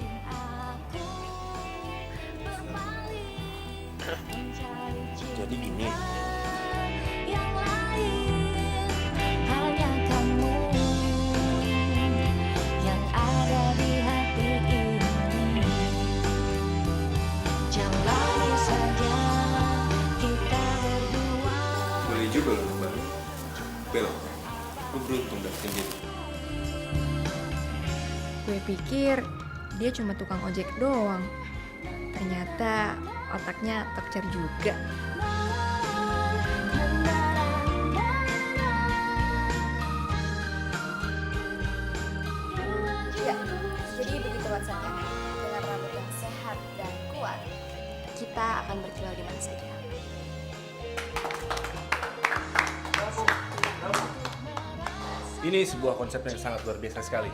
Jadi gini. Yang lain hanya kamu yang ada di hati ini. Jalani saja kita berdua. Boleh juga loh Mbak. Bel, lu beruntung dapetin dia. Gue pikir dia cuma tukang ojek doang. Ternyata otaknya tokcer juga. Ya, jadi begitu WhatsApp-nya. Dengan rambut yang sehat dan kuat, kita akan berkilau di mana saja. Ini sebuah konsep yang sangat luar biasa sekali.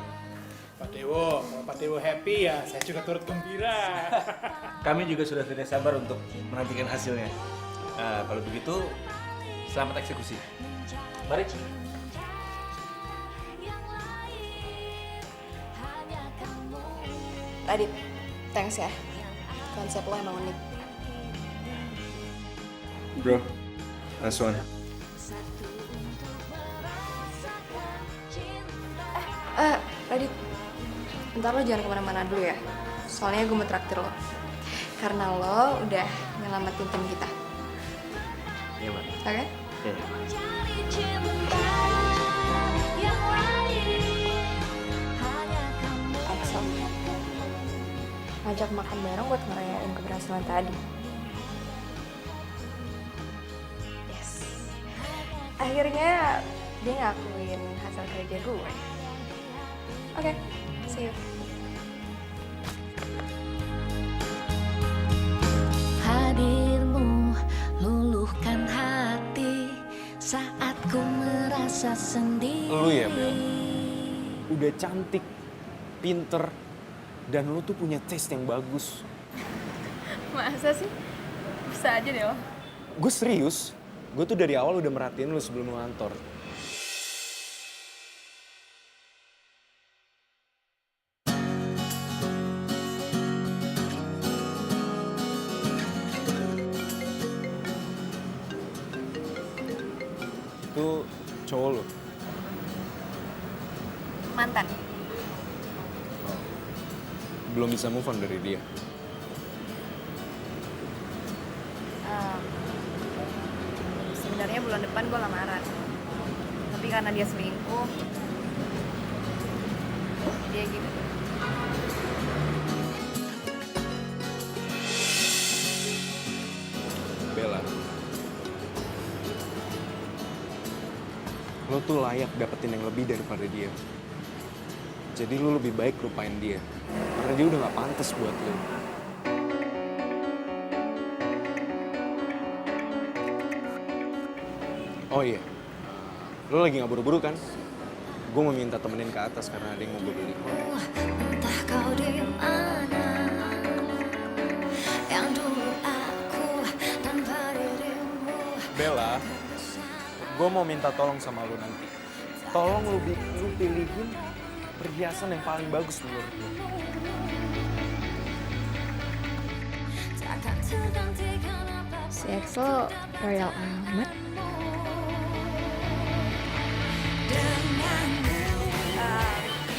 Pak Dewo, kalau Pak Dewo happy ya saya juga turut gembira. Kami juga sudah tidak sabar untuk menantikan hasilnya. Nah, kalau begitu, selamat eksekusi. Mari. Radit, thanks ya. Konsep lo emang unik. Bro, last one. Radit, ntar lo jangan kemana-mana dulu ya. Soalnya gue mau traktir lo. Karena lo udah nyelamatin tim kita. Iya, Mbak. Oke? Iya. Axel, ngajak makan bareng buat ngerayain keberhasilan tadi. Yes. Akhirnya dia ngakuin hasil kerja gue. Oke, see you. Hadirmu luluhkan hati saat ku merasa sendiri. Lu ya, Bel. Udah cantik, pinter, dan lu tuh punya taste yang bagus. Masa sih? Bisa aja deh lo. Gue serius. Gue tuh dari awal udah merhatiin lu sebelum lu ngantor. Itu cowok lu. Mantan. Belum bisa move on dari dia. Sebenarnya bulan depan gue lamaran. Tapi karena dia selingkuh, dia gitu. Bella, lo tuh layak dapetin yang lebih daripada dia. Jadi lo lebih baik lupain dia. Karena dia udah gak pantas buat lo. Oh iya, lo lagi gak buru-buru kan? Gue mau minta temenin ke atas karena ada yang mau gue beli. Entah kau di mana, yang dulu aku tanpa dirimu. Bella, gue mau minta tolong sama lo nanti. Tolong lu pilihin perhiasan yang paling bagus menurut lo. Si Axel royal amat.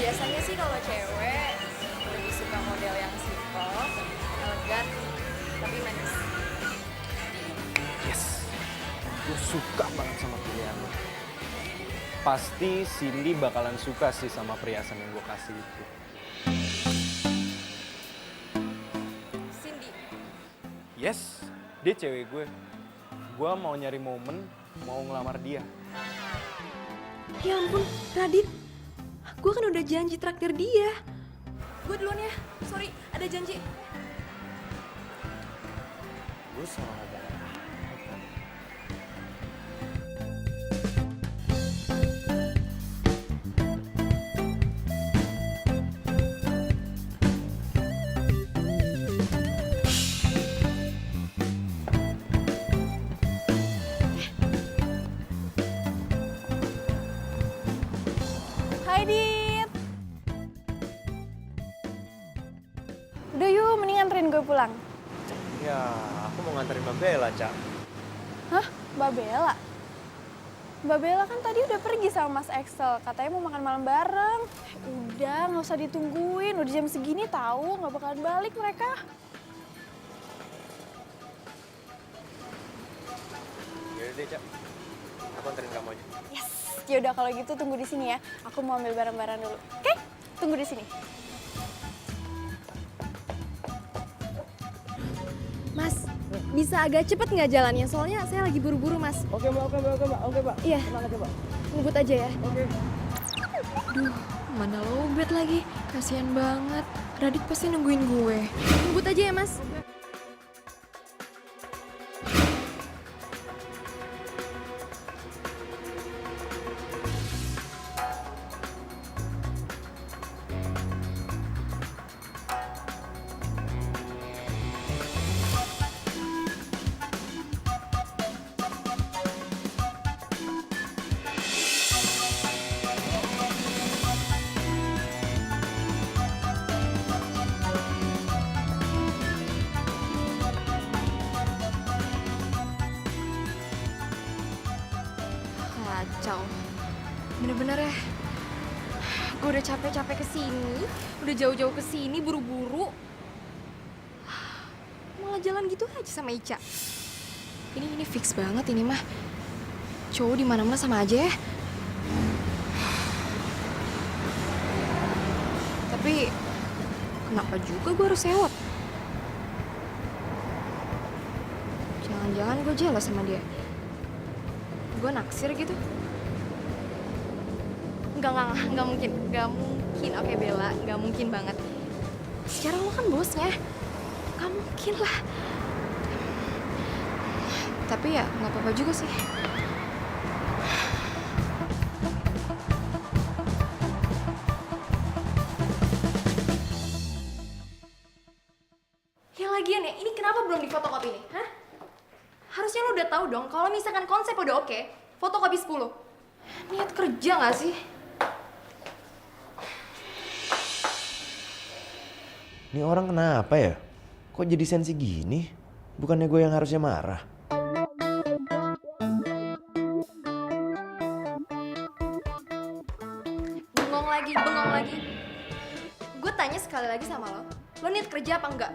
Biasanya sih kalau cewek lebih suka model yang simple, elegan, tapi manis. Yes, gue suka banget sama pilihan lo. Pasti Cindy bakalan suka sih sama perhiasan yang gue kasih itu. Cindy? Yes, dia cewek gue. Gue mau nyari momen, mau ngelamar dia. Ya ampun, Radit. Gue kan udah janji traktir dia. Gue duluan ya, sorry, ada janji. Gue salah ngomong. Udah yuk, mending anterin gue pulang. Ya, aku mau nganterin Mbak Bella, Cak. Hah? Mbak Bella? Mbak Bella kan tadi udah pergi sama Mas Excel, katanya mau makan malam bareng. Udah, nggak usah ditungguin, udah jam segini tahu, nggak bakalan balik mereka. Yaudah deh, Cak. Aku anterin kamu aja. Yes, yaudah kalau gitu tunggu di sini ya. Aku mau ambil barang-barang dulu. Oke? Tunggu di sini. Mas, bisa agak cepet nggak jalannya? Soalnya saya lagi buru-buru, Mas. Oke, Mbak. Oke, Mbak. Iya. Tenang aja, Mbak. Ngebut aja ya. Oke. Duh, mana lowbat lagi. Kasian banget. Radit pasti nungguin gue. Ngebut aja ya, Mas. Kacau. Bener-bener ya. Gue udah capek-capek kesini, udah jauh-jauh kesini buru-buru. Malah jalan gitu aja sama Ica. Ini fix banget ini mah. Cowok di mana-mana sama aja ya. Tapi kenapa juga gue harus sewot? Jangan-jangan gue jelas sama dia. Gue naksir gitu. Enggak mungkin. Oke Bella, enggak mungkin banget. Secara lo kan bosnya. Enggak mungkin lah. Tapi ya nggak apa-apa juga sih. Yang lagian ya, ini kenapa belum difotokopi nih? Hah? Harusnya lo udah tahu dong kalau misalkan konsep udah oke, fotokopi 10. Niat kerja nggak sih? Ini orang kenapa ya? Kok jadi sensi gini? Bukannya gue yang harusnya marah? Bengong lagi. Gue tanya sekali lagi sama lo niat kerja apa enggak?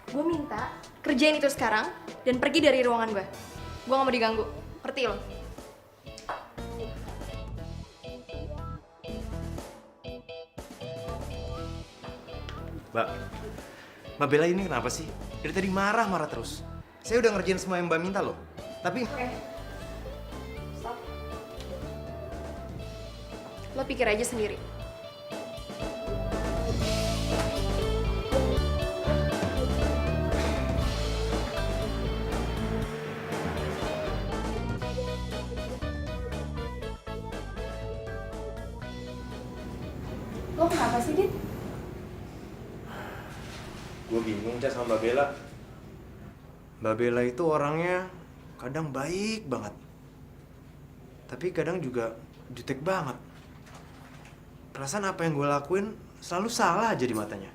Gue minta kerjain itu sekarang dan pergi dari ruangan gue. Gue gak mau diganggu, ngerti lo? Mbak Bella ini kenapa sih? Dari tadi marah-marah terus. Saya udah ngerjain semua yang Mbak minta loh. Tapi... Oke. Stop. Lo pikir aja sendiri. Lo kenapa sih, Dit? Gue bingung Ca sama Mbak Bella. Mbak Bella itu orangnya kadang baik banget. Tapi kadang juga jutek banget. Perasaan apa yang gue lakuin selalu salah aja di matanya.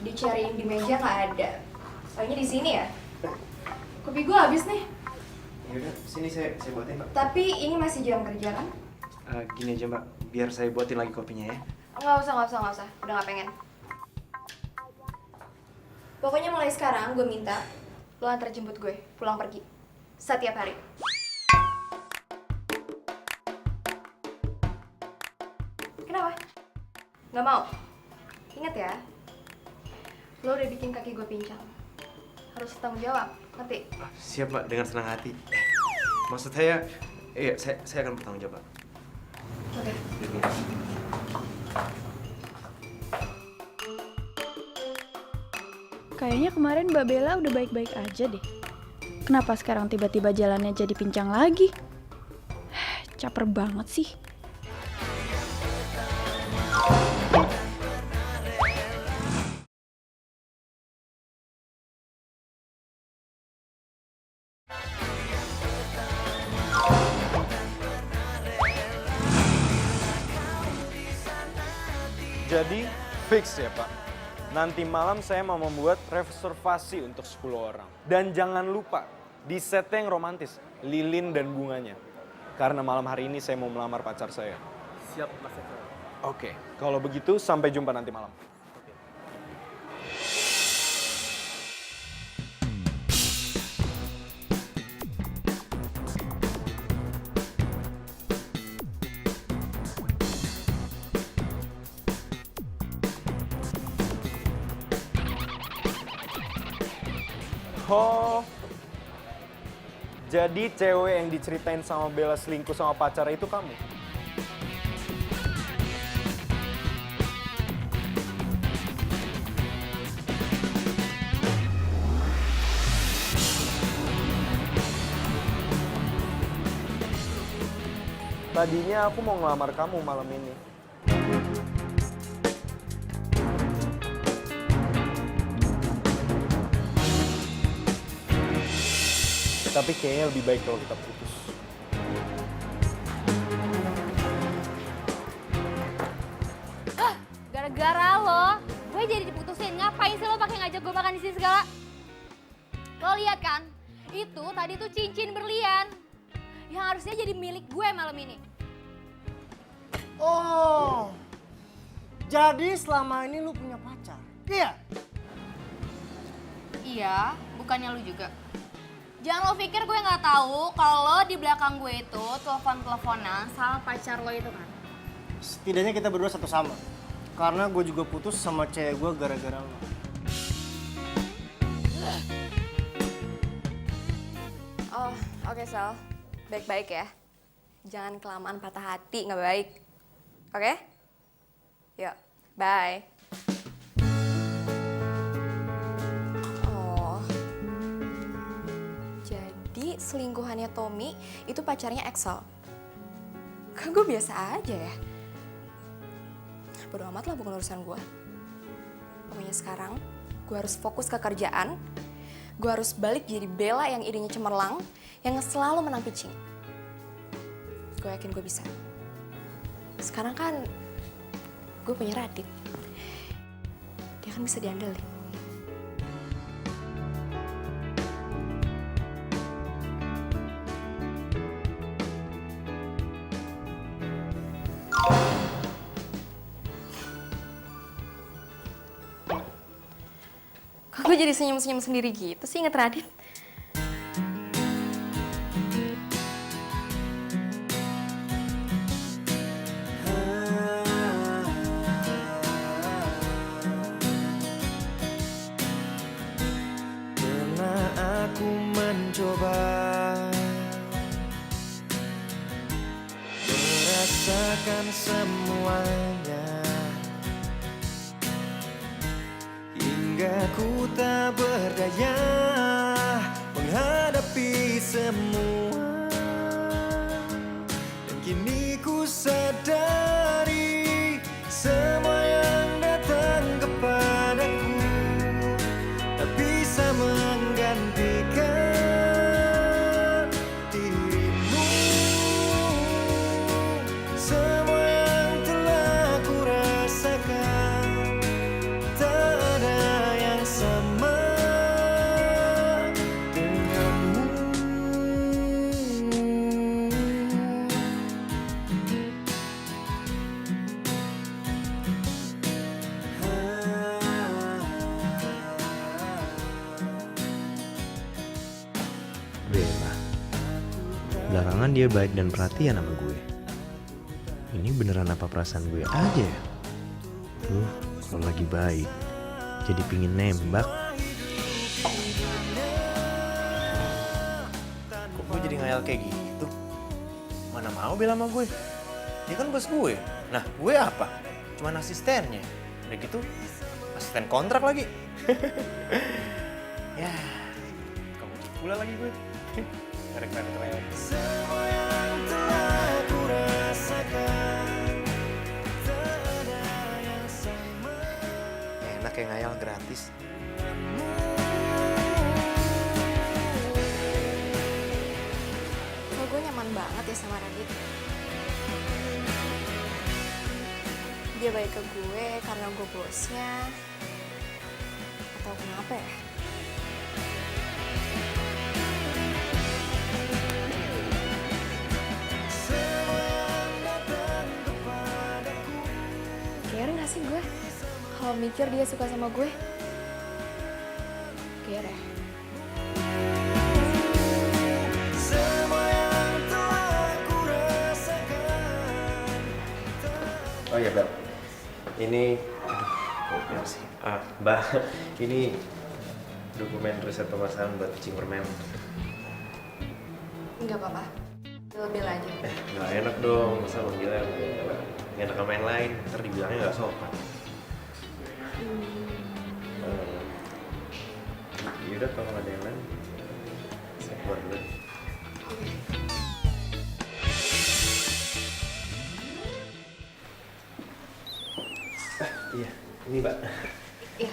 Dicariin di meja nggak ada. Soalnya di sini ya. Kopi gue habis nih. Yaudah, sini saya buatin Mbak. Tapi ini masih jam kerja kan? Gini aja Mbak, biar saya buatin lagi kopinya ya. Nggak usah. Udah nggak pengen. Pokoknya mulai sekarang gue minta lo antar jemput gue pulang pergi. Setiap hari. Kenapa? Nggak mau? Ingat ya, lo udah bikin kaki gue pincang. Harus tanggung jawab, ngerti? Siap Mbak, dengan senang hati. Maksud saya, iya saya akan bertanggung jawab Mbak. Oke. Kayaknya kemarin Mbak Bella udah baik-baik aja deh. Kenapa sekarang tiba-tiba jalannya jadi pincang lagi? Caper banget sih. Jadi fix ya Pak. Nanti malam saya mau membuat reservasi untuk 10 orang. Dan jangan lupa di setnya yang romantis, lilin dan bunganya. Karena malam hari ini saya mau melamar pacar saya. Siap, Mas Excel. Oke, kalau begitu sampai jumpa nanti malam. Oh, jadi cewek yang diceritain sama Bella selingkuh sama pacarnya itu kamu? Tadinya aku mau ngelamar kamu malam ini. Tapi kayaknya lebih baik kalau kita putus. Gara-gara lo, gue jadi diputusin. Ngapain sih lo pakai ngajak gue makan di sini segala? Lo lihat kan? Itu tadi tuh cincin berlian yang harusnya jadi milik gue malam ini. Oh, jadi selama ini lu punya pacar? Iya. Iya, bukannya lu juga. Jangan lo pikir gue nggak tahu kalau di belakang gue itu telepon-teleponan sama pacar lo itu kan. Setidaknya kita berdua satu sama. Karena gue juga putus sama cewek gue gara-gara lo. Oh, oke Sal. Baik-baik ya. Jangan kelamaan patah hati, nggak baik. Oke? Yuk, bye. Oh, jadi selingkuhannya Tommy itu pacarnya Excel. Kan gue biasa aja ya. Bodo amat lah, bukan urusan gue. Pokoknya sekarang gue harus fokus ke kerjaan. Gue harus balik jadi Bella yang idenya cemerlang, yang selalu menang pitching. Gue yakin gue bisa. Sekarang kan gue punya Radit. Dia kan bisa diandelin. Kok gue jadi senyum-senyum sendiri gitu sih inget Radit? Pernah aku mencoba merasakan semuanya, hingga ku tak berdaya menghadapi semua. Dan kini ku sadari semua yang datang kepadaku tak bisa menggantikan dirimu. Semua yang telah ku rasakan tak ada yang sama denganmu. Bella, belakangan dia baik dan perhatian sama gue. Ini beneran apa perasaan gue aja ya? Kalau lagi baik, jadi pingin nembak. Kok gue jadi ngayal kayak gitu? Mana mau Bella sama gue? Dia kan bos gue. Nah, gue apa? Cuman asistennya. Udah gitu, asisten kontrak lagi. Ya, kamu pula lagi gue. Keren-keren. Semua yang telah ku rasakan tak ada yang sama. Enak ya ngayal gratis. Kok gue nyaman banget ya sama Radit. dia baik ke gue karena gue bosnya, atau kenapa ya? Care gak sih gue kalau mikir dia suka sama gue? Care ya? Oh iya, Bel. Ini, aduh, kok sih? Mbak, ini dokumen riset pemasaran buat kucing permen. Enggak apa-apa, bel aja. Nggak enak dong, masa manggilnya Bel? Nggak enak sama yang lain, ntar dibilangnya nggak sopan. Yaudah, kalau nggak ada yang lain, saya keluar dulu. Iya, ini Mbak. Iya.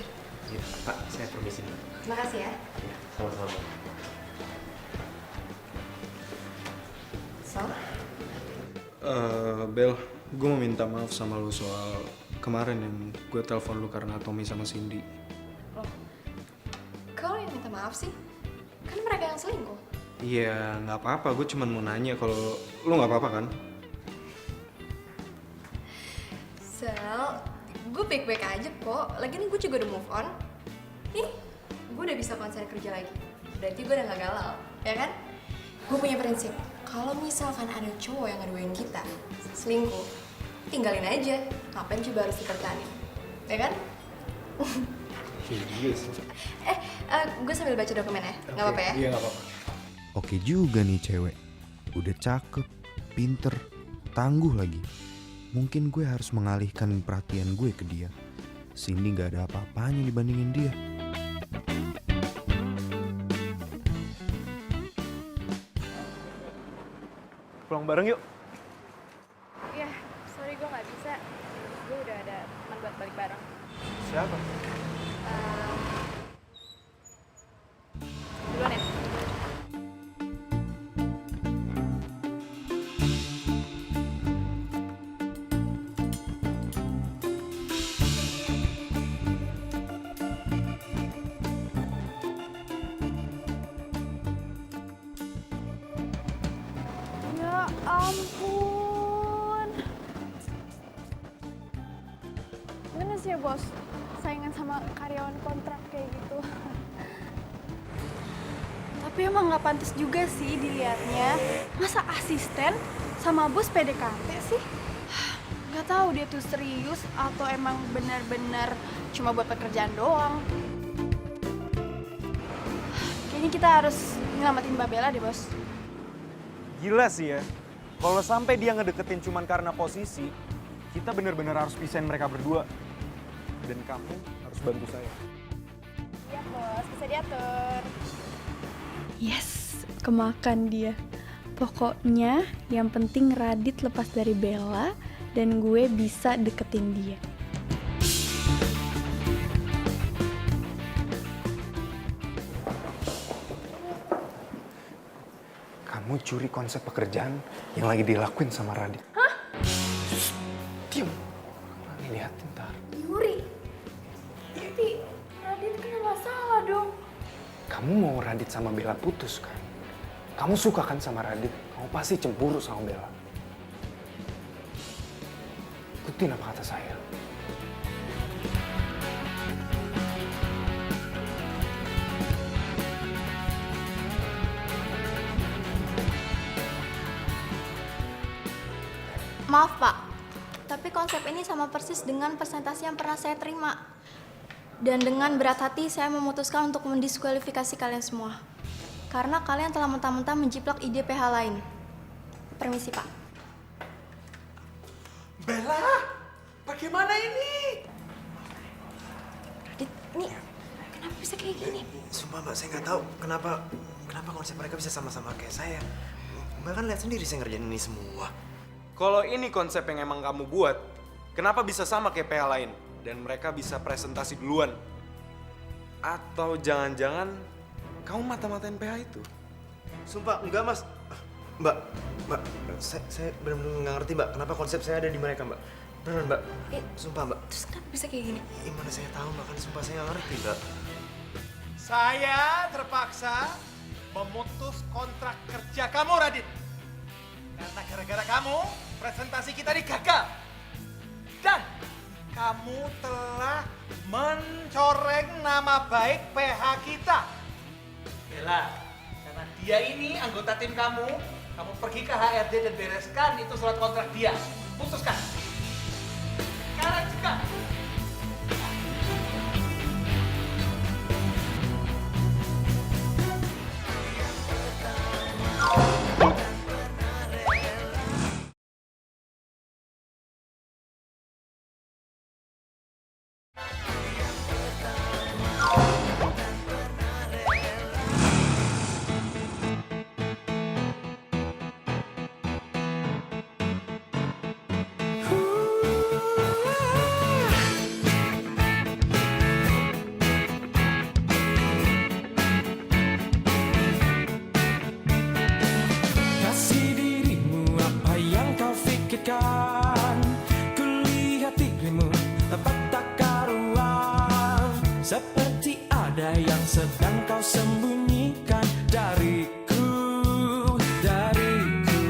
Iya, Pak, saya permisi dulu. Terima kasih ya. Iya, sama-sama. So? Bel, gue mau minta maaf sama lu soal kemarin yang gue telepon lu karena Tommy sama Cindy. Loh, kau yang minta maaf sih? Kan mereka yang selingkuh. Iya, nggak apa-apa. Gue cuma mau nanya kalau lu nggak apa-apa kan? Sel, gue baik-baik aja kok. Lagian gue juga udah move on. Nih, gue udah bisa konsen kerja lagi. Berarti gue udah gak galau, ya kan? Gue punya prinsip, kalau misalkan ada cowok yang ngaduin kita selingkuh, tinggalin aja. Ngapain coba harus dipertahanin, ya kan? Iya sih. Gue sambil baca dokumen ya, nggak apa-apa ya? Iya, nggak apa-apa. Oke juga nih cewek. Udah cakep, pinter, tangguh lagi. Mungkin gue harus mengalihkan perhatian gue ke dia. Cindy gak ada apa-apanya dibandingin dia. Pulang bareng yuk. Iya, sorry gue nggak bisa. Gue udah ada teman buat balik bareng. Siapa? Duluan ya. Ya ampun. Gimana sih ya bos, saingan sama karyawan kontrak kayak gitu. Tapi emang nggak pantas juga sih dilihatnya. Masa asisten sama bos PDKT sih? Nggak tahu dia tuh serius atau emang benar-benar cuma buat pekerjaan doang. Kayaknya kita harus nyelamatin Mbak Bella deh bos. Gila sih ya. Kalau sampai dia ngedeketin cuman karena posisi, kita bener-bener harus pisahin mereka berdua. Dan kamu harus bantu saya. Iya bos, bisa diatur. Yes, kemakan dia. Pokoknya yang penting Radit lepas dari Bella dan gue bisa deketin dia. Kamu curi konsep pekerjaan yang lagi dilakuin sama Radit. Hah? Diam. Nanti liatin ntar. Yuri? Tapi Radit kena masalah dong. Kamu mau Radit sama Bella putus kan? Kamu suka kan sama Radit? Kamu pasti cemburu sama Bella. Ikutin apa kata saya. Maaf Pak, tapi konsep ini sama persis dengan presentasi yang pernah saya terima. Dan dengan berat hati saya memutuskan untuk mendiskualifikasi kalian semua. Karena kalian telah mentah-mentah menjiplak ide PH lain. Permisi Pak. Bella, bagaimana ini? Radit, ini kenapa bisa kayak gini? Sumpah Mbak, saya nggak tahu kenapa konsep mereka bisa sama-sama kayak saya. Mbak kan lihat sendiri saya ngerjain ini semua. Kalau ini konsep yang emang kamu buat, kenapa bisa sama kayak PH lain? Dan mereka bisa presentasi duluan? Atau jangan-jangan kamu mata-matain PH itu? Sumpah, enggak Mas. Mbak, saya benar-benar nggak ngerti Mbak, kenapa konsep saya ada di mereka Mbak. Bener Mbak, sumpah Mbak. Terus kenapa bisa kayak gini? Gimana saya tahu Mbak, kan sumpah saya nggak ngerti Mbak. Saya terpaksa memutus kontrak kerja kamu, Radit. Karena gara-gara kamu, presentasi kita digagal. Dan kamu telah mencoreng nama baik PH kita. Bella, karena dia ini anggota tim kamu pergi ke HRD dan bereskan itu surat kontrak dia. Putuskan. Sekarang juga. Kasih dirimu apa yang kau pikirkan. Kulihat dirimu tepat tak karuan. Seperti ada yang sedang kau sembunyikan dariku, dariku.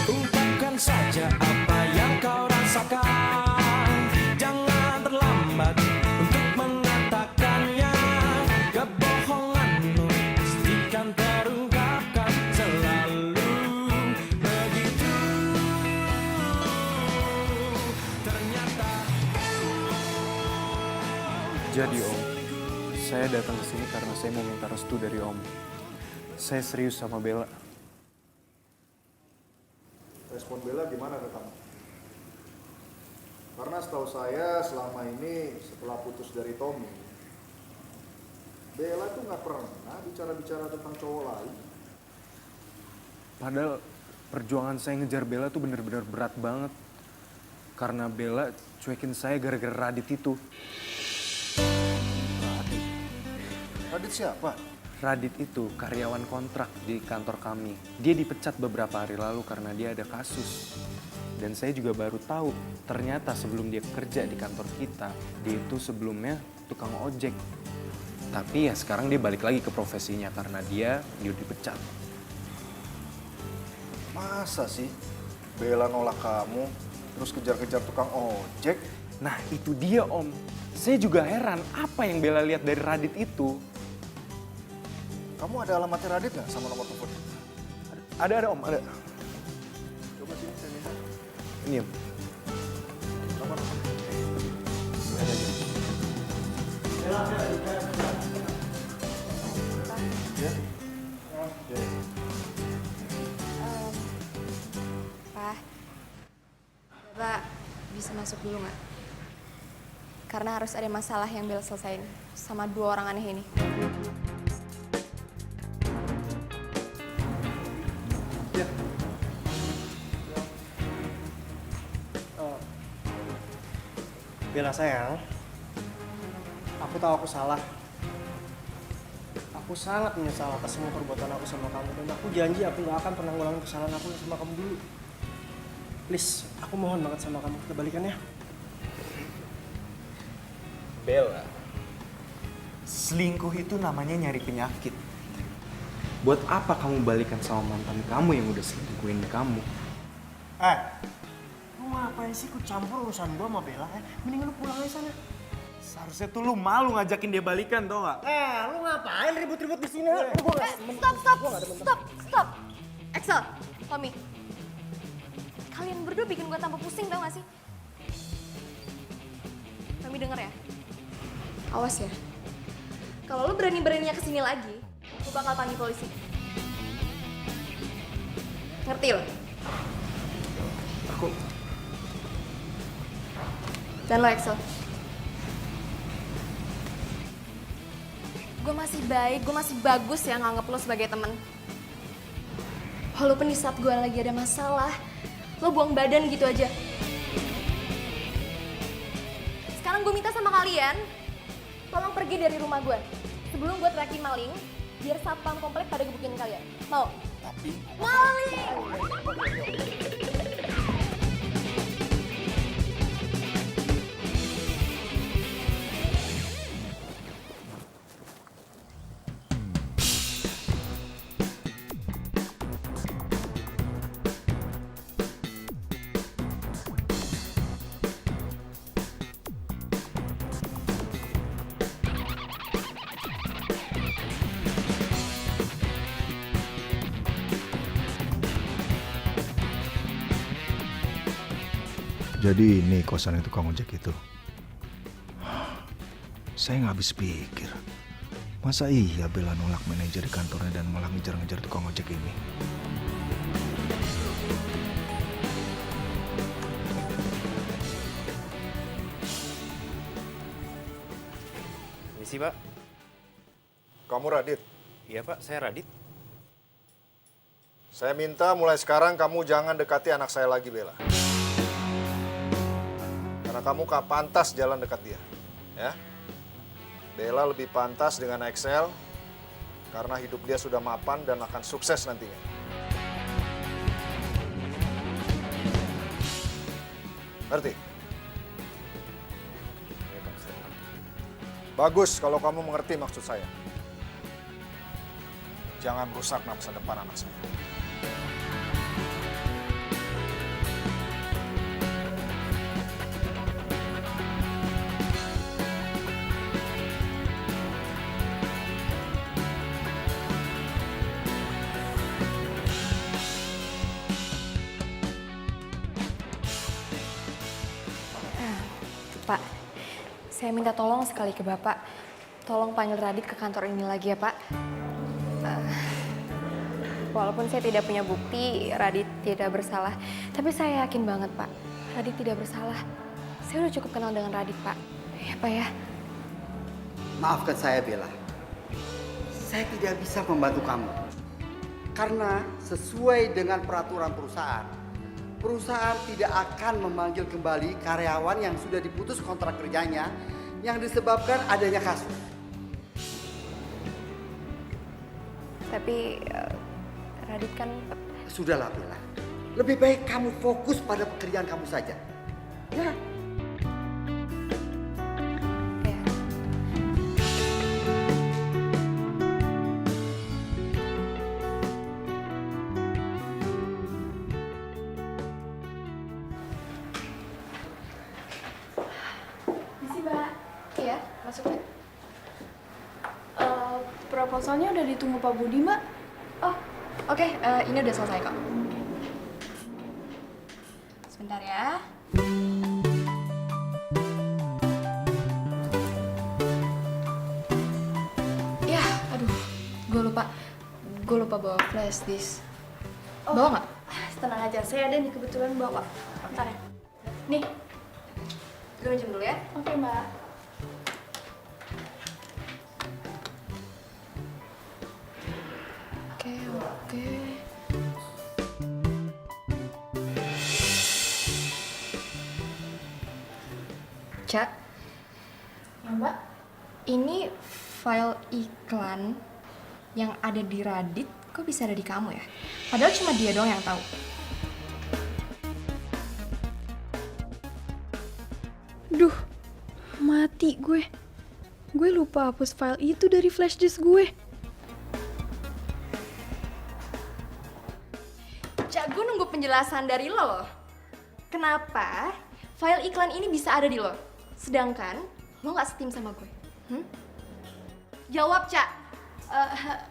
Ungkapkan saja apa yang kau rasakan. Jangan terlambat untuk mengatakannya. Kebohonganmu pastikan terungkapkan selalu begitu. Ternyata Jadi Om, saya datang ke sini karena saya mau minta restu dari Om. Saya serius sama Bella. Respon Bella gimana ke kamu? Karena setahu saya selama ini setelah putus dari Tommy, Bella tuh nggak pernah bicara-bicara tentang cowok lain. Padahal perjuangan saya ngejar Bella tuh bener-bener berat banget. Karena Bella cuekin saya gara-gara Radit itu. Radit siapa? Radit itu karyawan kontrak di kantor kami. Dia dipecat beberapa hari lalu karena dia ada kasus. Dan saya juga baru tahu, ternyata sebelum dia kerja di kantor kita, dia itu sebelumnya tukang ojek. Tapi ya sekarang dia balik lagi ke profesinya karena dia dipecat. Masa sih Bella nolak kamu, terus kejar-kejar tukang ojek? Nah itu dia Om. Saya juga heran apa yang Bella lihat dari Radit itu. Kamu ada alamatnya Radit nggak sama nomor telepon? Ada Om, ada. Coba sini saya minta. Ini Om. Nomor. Ya. Pak, Bapak bisa masuk dulu nggak? Karena harus ada masalah yang Bella selesain sama dua orang aneh ini. Bella sayang, aku tahu aku salah. Aku sangat menyesal atas semua perbuatan aku sama kamu. Dan aku janji aku gak akan pernah ngulangin kesalahan aku sama kamu dulu. Please, aku mohon banget sama kamu, kita balikan ya. Bella, selingkuh itu namanya nyari penyakit. Buat apa kamu balikan sama mantan kamu yang udah selingkuhin kamu? Lu ngapain sih ikut campur urusan gua sama Bella? Mending lu pulang aja sana. Seharusnya tuh lu malu ngajakin dia balikan, tau gak? Lu ngapain ribut-ribut di sini? Stop. Axel, Tommy. Kalian berdua bikin gue tambah pusing tau gak sih? Tommy denger ya. Awas ya. Kalau lu berani-beraninya kesini lagi, gue bakal panggil polisi. Ngerti lo? Aku... Dan lo Axel. Gue masih baik, gue masih bagus ya nganggep lo sebagai temen. Walaupun di saat gue lagi ada masalah, lo buang badan gitu aja. Sekarang gue minta sama kalian, tolong pergi dari rumah gue. Sebelum gue teriakin maling, biar satpam komplek pada gebukin kalian. Mau? Tapi... Maling! Jadi ini kosan itu tukang ojek itu. Saya nggak habis pikir. Masa iya Bella nolak manajer di kantornya dan malah ngejar-ngejar tukang ojek ini? Misi, Pak. Kamu Radit? Iya, Pak. Saya Radit. Saya minta mulai sekarang kamu jangan dekati anak saya lagi, Bella. Karena kamu gak pantas jalan dekat dia. Ya? Bella lebih pantas dengan Excel karena hidup dia sudah mapan dan akan sukses nantinya. Ngerti? Bagus kalau kamu mengerti maksud saya. Jangan rusak masa depan anak saya. Pak, saya minta tolong sekali ke Bapak. Tolong panggil Radit ke kantor ini lagi ya, Pak. Walaupun saya tidak punya bukti Radit tidak bersalah, tapi saya yakin banget, Pak, Radit tidak bersalah. Saya udah cukup kenal dengan Radit, Pak. Ya, Pak ya. Maafkan saya, Bella. Saya tidak bisa membantu kamu. Karena sesuai dengan peraturan perusahaan, perusahaan tidak akan memanggil kembali karyawan yang sudah diputus kontrak kerjanya yang disebabkan adanya kasus. Tapi Radit kan... Sudahlah, Bella. Lebih baik kamu fokus pada pekerjaan kamu saja. Ya. Proposalnya udah ditunggu Pak Budi, Mbak. Oh, oke. Ini udah selesai kok. Sebentar ya. Ya, aduh. Gue lupa bawa flash disk. Bawa nggak? Tenang aja, saya ada nih kebetulan bawa. Bentar ya. Nih. Gue minjem dulu ya. Oke, Mbak. Oke. Cak. Ya, Mbak. Ini file iklan yang ada di Radit, kok bisa ada di kamu ya? Padahal cuma dia doang yang tahu. Duh, mati gue. Gue lupa hapus file itu dari flash disk gue. Cak, gue nunggu penjelasan dari lo loh. Kenapa file iklan ini bisa ada di lo? Sedangkan lo gak setim sama gue. Jawab, Cak.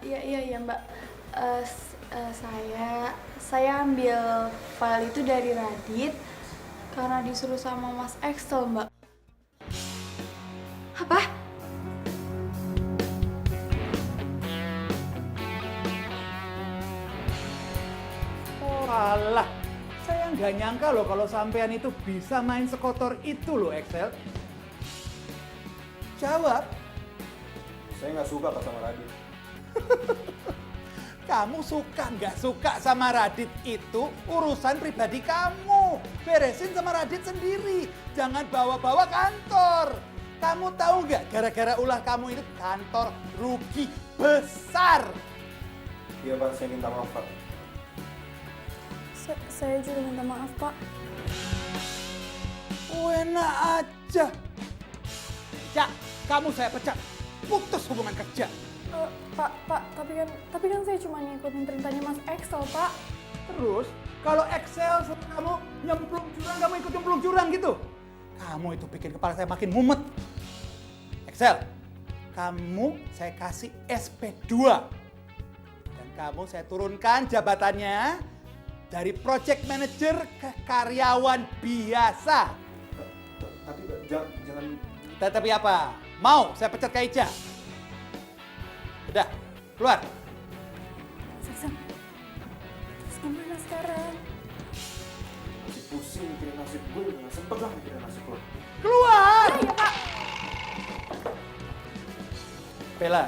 Iya, Mbak. Saya ambil file itu dari Radit karena disuruh sama Mas Excel, Mbak. Apa? Alah, saya nggak nyangka loh kalau sampean itu bisa main sekotor itu loh, Excel. Jawab. Saya nggak suka sama Radit. Kamu suka nggak suka sama Radit itu urusan pribadi kamu. Beresin sama Radit sendiri. Jangan bawa-bawa kantor. Kamu tahu nggak gara-gara ulah kamu itu kantor rugi besar. Iya Pak, saya minta maaf Pak. Saya juga minta maaf, Pak. Enak aja. Cak, kamu saya pecat. Putus hubungan kerja. Pak, tapi kan saya cuma ngikutin perintahnya Mas Excel, Pak. Terus, kalau Excel kamu nyemplung jurang, kamu ikut nyemplung jurang gitu? Kamu itu bikin kepala saya makin mumet. Excel, kamu saya kasih SP2. Dan kamu saya turunkan jabatannya Dari project manager ke karyawan biasa. Tapi jangan... Tetapi apa? Mau saya pecat Kak Ica? Udah, keluar. Terus gimana sekarang? Masih pusing mikirin nasib gue, udah gak sempet lah mikirin nasib lo. Keluar! Ya, Pak. Bella,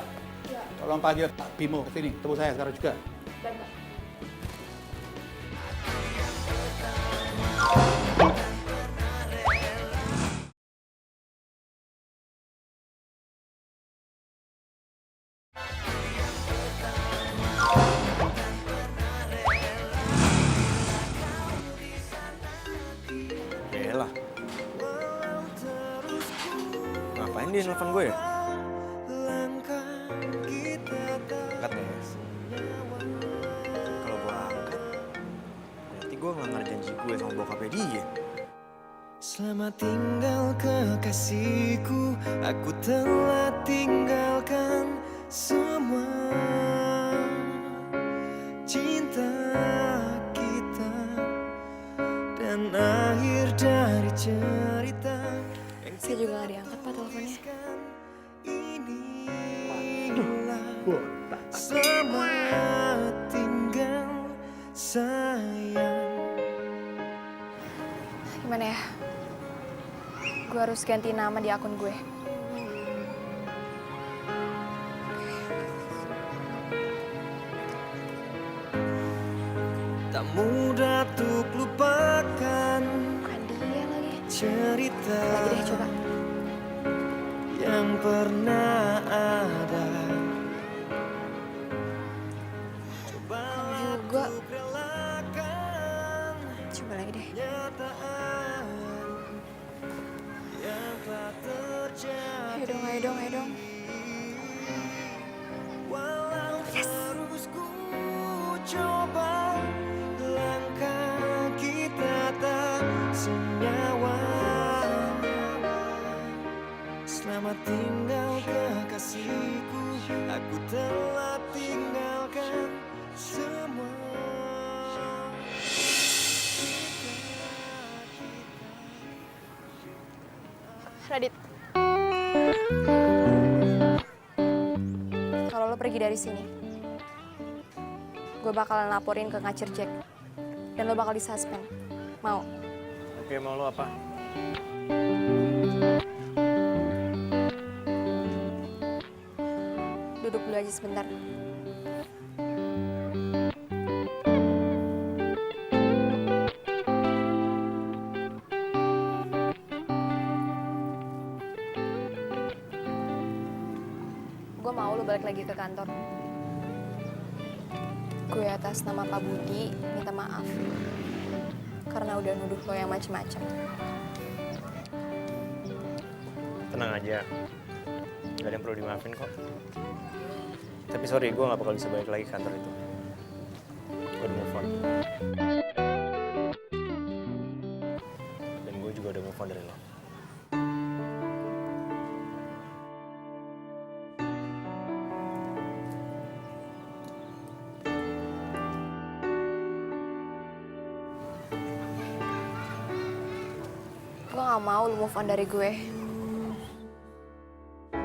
Ya. tolong panggil Pak Bimo ke sini. Tunggu saya sekarang juga. Dan, Pak. Bella. Ngapain dia nelfon gue ya? Angkat ya. Kalau gue angkat, berarti gue ngelanggar janji gue sama bokapnya dia. Selamat tinggal kekasihku, aku telah tinggalkan semua cinta kita dan akhir dari cerita. Saya juga gak diangkat Pak teleponnya. Selamat tinggal sayang. Gimana ya? Gue harus ganti nama di akun gue. Tak mudah untuk lupakan dia lagi. cerita Lagi deh, coba. yang pernah ada. Juga. Coba lagi deh. Ayo dong, ayo dong, ayo dong. Yes. Coba langkah kita tak senyawa. Selamat tinggal kekasihku, aku telah tinggalkan semua. Radit. Kalau lo pergi dari sini, gue bakalan laporin ke ngacir Jack. Dan lo bakal disuspend. Mau? Oke, mau lo apa? Duduk dulu aja sebentar. Gue mau lo balik lagi ke kantor. Gue atas nama Pak Budi minta maaf karena udah nuduh lo yang macem-macem. Tenang aja, gak ada yang perlu dimaafin kok. Tapi sorry, gue gak bakal bisa balik lagi ke kantor itu. Gue udah move on. Dan gue juga udah move on dari lo. Gue gak mau lo move on dari gue.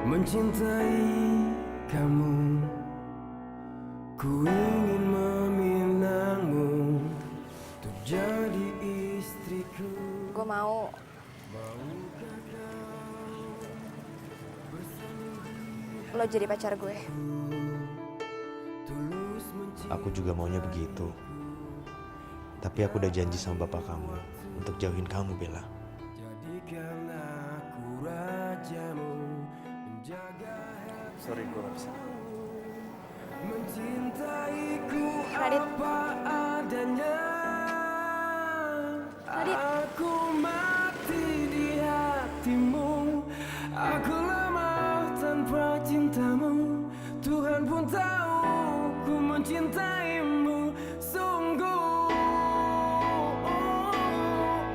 Mencintai kamu, ku ingin meminangmu untuk jadi istriku. Gue mau lo jadi pacar gue. Aku juga maunya begitu. Tapi aku udah janji sama bapak kamu untuk jauhin kamu, Bella. Jadikan aku rajamu, menjaga Sorry, gue gak bisa. mencintaiku Radit. apa adanya. Radit. Aku mati di hatimu, aku lemah tanpa cintamu. Tuhan pun tahu ku mencintaimu sungguh.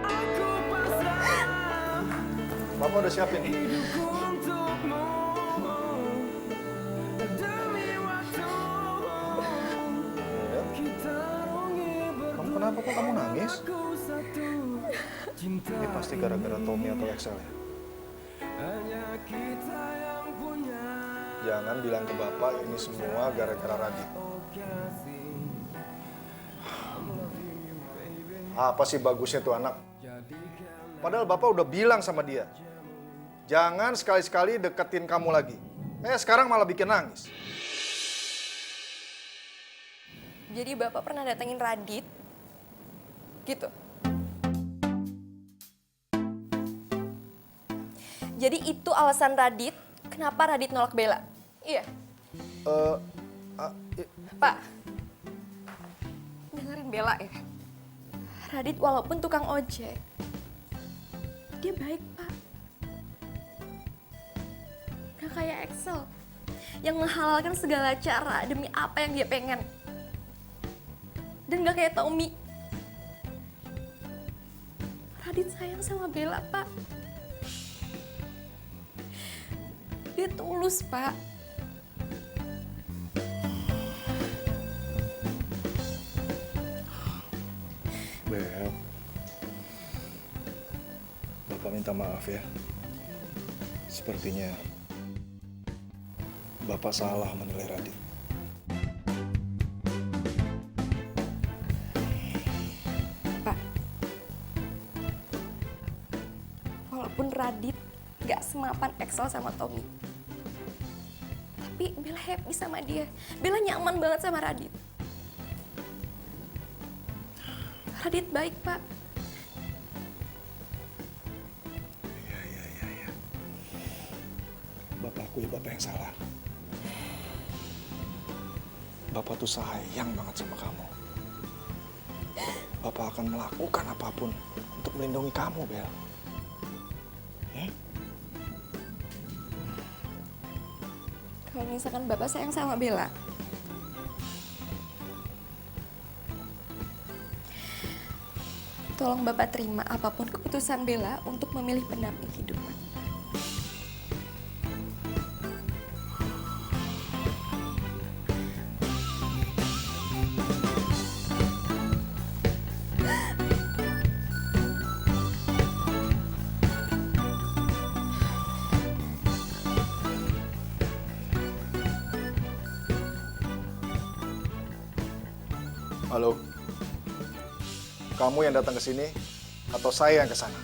Aku pasrah Bapak udah siapin. untukmu demi waktu. Kita rungi berdua. Kamu kenapa nangis? Ini pasti gara-gara Tommy atau Excel ya? Jangan bilang ke Bapak ini semua gara-gara Radit. Apa sih bagusnya tuh anak? Padahal Bapak udah bilang sama dia, jangan sekali-sekali deketin kamu lagi. Sekarang malah bikin nangis. Jadi Bapak pernah datengin Radit? Gitu. Jadi itu alasan Radit kenapa Radit nolak Bella? Iya. Pak, dengerin Bella ya. Radit walaupun tukang ojek, dia baik, Pak. Gak kayak Excel yang menghalalkan segala cara demi apa yang dia pengen. Dan gak kayak Tommy. Radit sayang sama Bella, Pak. Dia tulus, Pak. Bel, Bapak minta maaf ya. Sepertinya Bapak salah menilai Radit. Pak, walaupun Radit gak semapan Excel sama Tommy, tapi Bella happy sama dia. Bella nyaman banget sama Radit. Radit baik, Pak. Iya. Bapak akui Bapak yang salah. Bapak tuh sayang banget sama kamu. Bapak akan melakukan apapun untuk melindungi kamu, Bel. Ya? Kalau misalkan Bapak sayang sama Bella, tolong Bapak terima apapun keputusan Bella untuk memilih pendamping hidup. Halo. Kamu yang datang ke sini atau saya yang ke sana?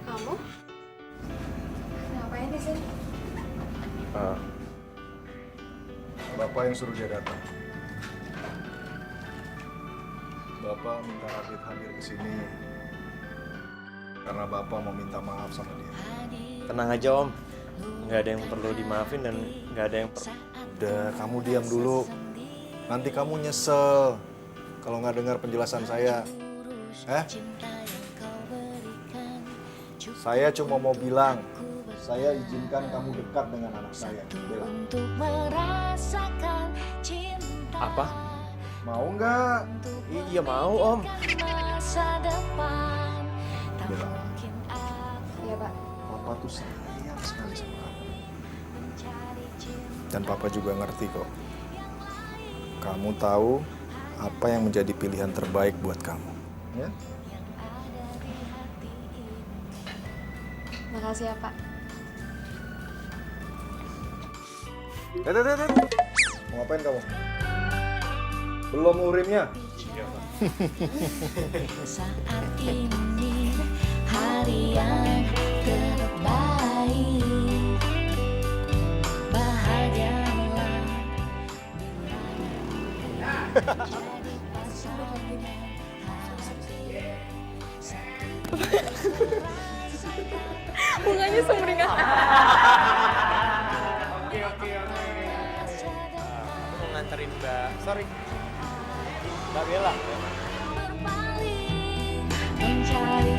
Kamu? Ngapain di sini? Bapak yang suruh dia datang. Bapak minta Radit hadir ke sini karena Bapak mau minta maaf sama dia. Tenang aja Om, nggak ada yang perlu dimaafin dan nggak ada yang perlu. Udah, kamu diam dulu. Nanti kamu nyesel kalau nggak dengar penjelasan saya. Saya cuma mau bilang, saya izinkan kamu dekat dengan anak saya, Bella. Apa? Mau nggak? Iya mau Om. Bella, Iya, Pak. Papa tuh sayang sekali sama kamu. Dan Papa juga ngerti kok. Kamu tahu apa yang menjadi pilihan terbaik buat kamu. Ya? Makasih ya, Pak. Mau ngapain kamu? Belum urimnya? Iya, Pak. Saat ini hari yang terbaik, bahagialah Mukanya sumringah. Oke, Aku mau nganterin Mbak. Sorry. Mbak Bella. mencari